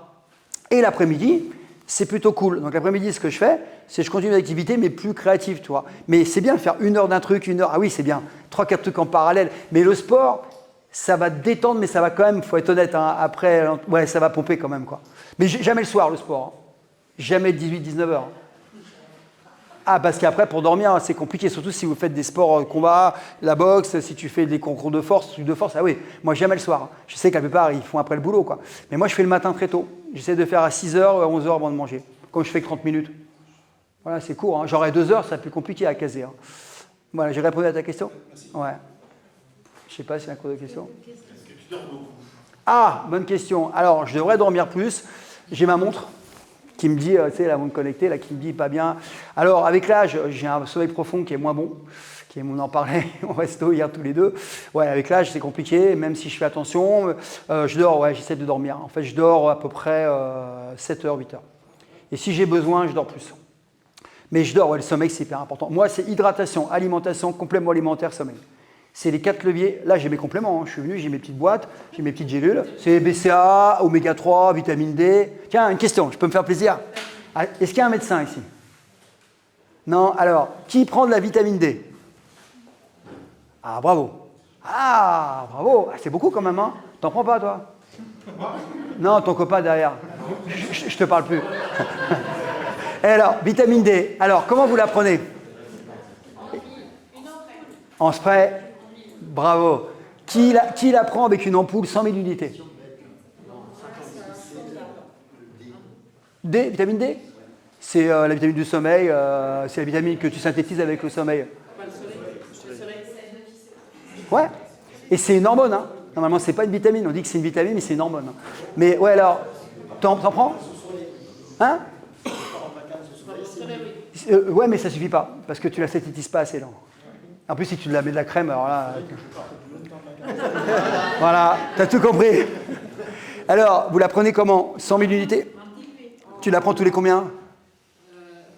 Et l'après-midi, c'est plutôt cool. Donc l'après-midi, ce que je fais, c'est que je continue l'activité, mais plus créative, tu vois. Mais c'est bien de faire 1 heure d'un truc, 1 heure. Ah oui, c'est bien. 3-4 trucs en parallèle. Mais le sport, ça va te détendre, mais ça va quand même, il faut être honnête, hein, après, ouais, ça va pomper quand même, quoi. Mais jamais le soir, le sport. Hein. Jamais 18-19 heures. Ah, parce qu'après, pour dormir, c'est compliqué, surtout si vous faites des sports combat, la boxe, si tu fais des concours de force, ah oui, moi, jamais le soir. Je sais que la plupart, ils font après le boulot, quoi. Mais moi, je fais le matin très tôt. J'essaie de faire à 6h, 11h avant de manger. Comme je fais que 30 minutes. Voilà, c'est court. Hein. J'aurais 2 heures, ça serait plus compliqué à caser. Hein. Voilà, j'ai répondu à ta question? Merci. Ouais. Je sais pas s'il y a encore des questions. Est-ce que tu dors beaucoup? Ah, bonne question. Alors, je devrais dormir plus. J'ai ma montre qui me dit, tu sais, la montre connectée, là, qui me dit pas bien. Alors, avec l'âge, j'ai un sommeil profond qui est moins bon. On en parlait au resto hier tous les deux. Ouais, avec l'âge, c'est compliqué, même si je fais attention. Je dors, ouais, j'essaie de dormir. En fait, je dors à peu près 7 heures, 8 heures. Et si j'ai besoin, je dors plus. Mais je dors, ouais, le sommeil, c'est hyper important. Moi, c'est hydratation, alimentation, complément alimentaire, sommeil. C'est les 4 leviers. Là, j'ai mes compléments. Je suis venu, j'ai mes petites boîtes, j'ai mes petites gélules. C'est BCA, oméga 3, vitamine D. Tiens, une question, je peux me faire plaisir. Est-ce qu'il y a un médecin ici? Non? Alors, qui prend de la vitamine D? Ah, bravo. Ah, bravo. Ah, c'est beaucoup quand même, hein? T'en prends pas, toi? Non, ton copain derrière. Je te parle plus. Et alors, vitamine D. Alors, comment vous la prenez? En spray. Bravo. Qui la prend avec une ampoule 100 000 unités? D, vitamine D? C'est la vitamine du sommeil, c'est la vitamine que tu synthétises avec le sommeil. Ouais. Et c'est une hormone, hein. Normalement, c'est pas une vitamine. On dit que c'est une vitamine, mais c'est une hormone. Mais ouais, alors, t'en prends? Hein? Ouais, mais ça suffit pas, parce que tu la synthétises pas assez lent. En plus, si tu la mets de la crème, alors là... Voilà, t'as tout compris. Alors, vous la prenez comment? 100 000 unités? Tu la prends tous les combien?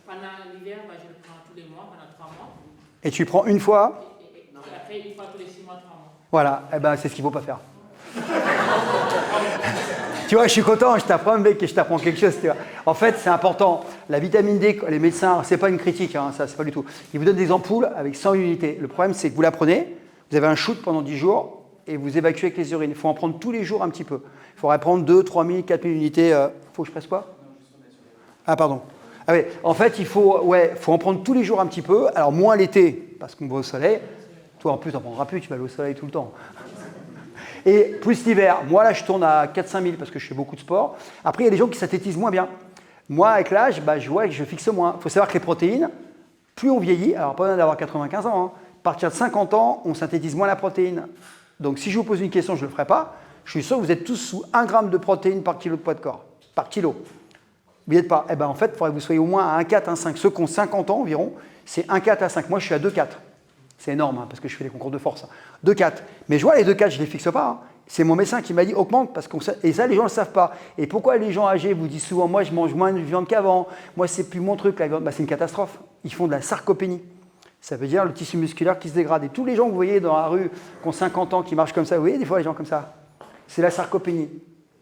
Pendant l'hiver, je le prends tous les mois, pendant 3 mois. Et tu prends une fois? Et après, une fois tous les 6 mois, 3 mois. Voilà, eh ben, c'est ce qu'il ne faut pas faire. Tu vois, je suis content, je t'apprends un mec et je t'apprends quelque chose. Tu vois. En fait, c'est important. La vitamine D, les médecins, c'est pas une critique, hein, ça, c'est pas du tout. Ils vous donnent des ampoules avec 100 unités. Le problème, c'est que vous la prenez, vous avez un shoot pendant 10 jours et vous évacuez avec les urines. Il faut en prendre tous les jours un petit peu. Il faudrait prendre 2, 3 000, 4 000 unités. Faut que je presse quoi? Ah, pardon. Ah oui, en fait, il faut en prendre tous les jours un petit peu. Alors, moins l'été, parce qu'on va au soleil. Toi, en plus, tu n'en prendras plus, tu vas aller au soleil tout le temps. Et plus l'hiver. Moi, là, je tourne à 4-5 000 parce que je fais beaucoup de sport. Après, il y a des gens qui synthétisent moins bien. Moi, avec l'âge, je vois que je fixe moins. Il faut savoir que les protéines, plus on vieillit, alors pas besoin d'avoir 95 ans, hein, à partir de 50 ans, on synthétise moins la protéine. Donc, si je vous pose une question, je ne le ferai pas. Je suis sûr que vous êtes tous sous 1 gramme de protéines par kilo de poids de corps. Par kilo. Vous n'y êtes pas. Eh bien, en fait, il faudrait que vous soyez au moins à 1,4, 1,5. Ceux qui ont 50 ans environ, c'est 1,4 à 5. Moi, je suis à 2,4. C'est énorme, hein, parce que je fais des concours de force. 2,4. Mais je vois les 2,4, je ne les fixe pas. Hein. C'est mon médecin qui m'a dit augmente, parce qu'on et ça, les gens ne le savent pas. Et pourquoi les gens âgés vous disent souvent, moi, je mange moins de viande qu'avant, moi, c'est plus mon truc, la viande. C'est une catastrophe. Ils font de la sarcopénie. Ça veut dire le tissu musculaire qui se dégrade. Et tous les gens que vous voyez dans la rue, qui ont 50 ans, qui marchent comme ça, vous voyez des fois les gens comme ça, c'est la sarcopénie.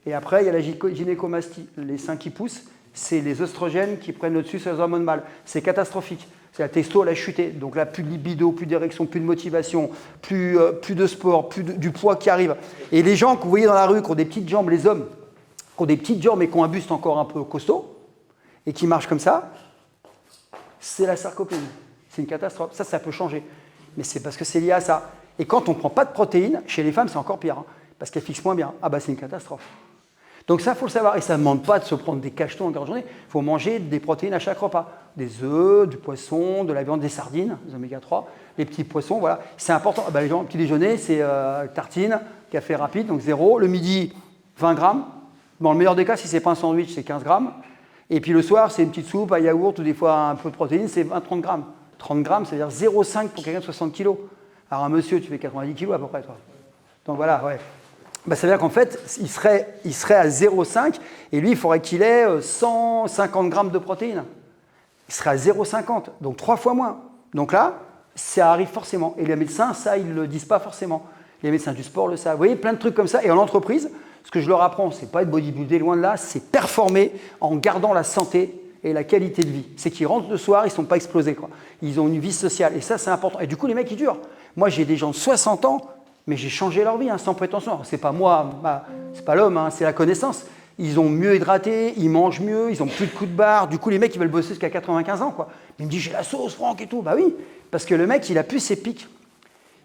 Et après, il y a la gynécomastie, les seins qui poussent. C'est les oestrogènes qui prennent le dessus sur les hormones mâles. C'est catastrophique. C'est la testo, elle a chuté. Donc là, plus de libido, plus d'érection, plus de motivation, plus de sport, du poids qui arrive. Et les gens que vous voyez dans la rue, qui ont des petites jambes, les hommes, qui ont des petites jambes et qui ont un buste encore un peu costaud, et qui marchent comme ça, c'est la sarcopénie. C'est une catastrophe. Ça peut changer. Mais c'est parce que c'est lié à ça. Et quand on ne prend pas de protéines, chez les femmes, c'est encore pire. Hein, parce qu'elles fixent moins bien. Ah c'est une catastrophe. Donc ça, il faut le savoir. Et ça ne demande pas de se prendre des cachetons en grande journée. Il faut manger des protéines à chaque repas. Des œufs, du poisson, de la viande, des sardines, des oméga 3, les petits poissons, voilà. C'est important. Les gens, petit déjeuner, c'est tartine, café rapide, donc 0. Le midi, 20 grammes. Dans le meilleur des cas, si ce n'est pas un sandwich, c'est 15 grammes. Et puis le soir, c'est une petite soupe, un yaourt ou des fois un peu de protéines, c'est 20-30 grammes. 30 grammes, ça veut dire 0,5 pour quelqu'un de 60 kg. Alors un monsieur, tu fais 90 kg à peu près, toi. Donc voilà, ouais. Ça veut dire qu'en fait, il serait à 0,5 et lui, il faudrait qu'il ait 150 grammes de protéines. Il serait à 0,50, donc 3 fois moins. Donc là, ça arrive forcément. Et les médecins, ça, ils ne le disent pas forcément. Les médecins du sport le savent. Vous voyez, plein de trucs comme ça. Et en entreprise, ce que je leur apprends, ce n'est pas être bodybuildé, loin de là, c'est performer en gardant la santé et la qualité de vie. C'est qu'ils rentrent le soir, ils ne sont pas explosés, quoi. Ils ont une vie sociale. Et ça, c'est important. Et du coup, les mecs, ils durent. Moi, j'ai des gens de 60 ans, mais j'ai changé leur vie, hein, sans prétention. C'est pas moi, c'est pas l'homme, hein, c'est la connaissance. Ils ont mieux hydraté, ils mangent mieux, ils ont plus de coups de barre. Du coup, les mecs, ils veulent bosser jusqu'à 95 ans, quoi. Il me dit, j'ai la sauce, Franck, et tout. Bah oui, parce que le mec, il a plus ses pics.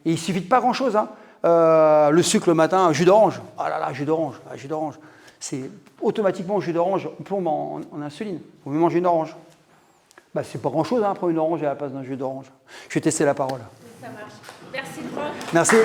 Et il suffit de pas grand-chose. Hein. Le sucre le matin, jus d'orange. Ah là là, jus d'orange. Ah, jus d'orange. C'est automatiquement jus d'orange, on plombe en insuline. Vous pouvez manger une orange. C'est pas grand-chose, hein, prendre une orange à la place d'un jus d'orange. Je vais tester la parole. Ça marche. Merci, Franck. Merci.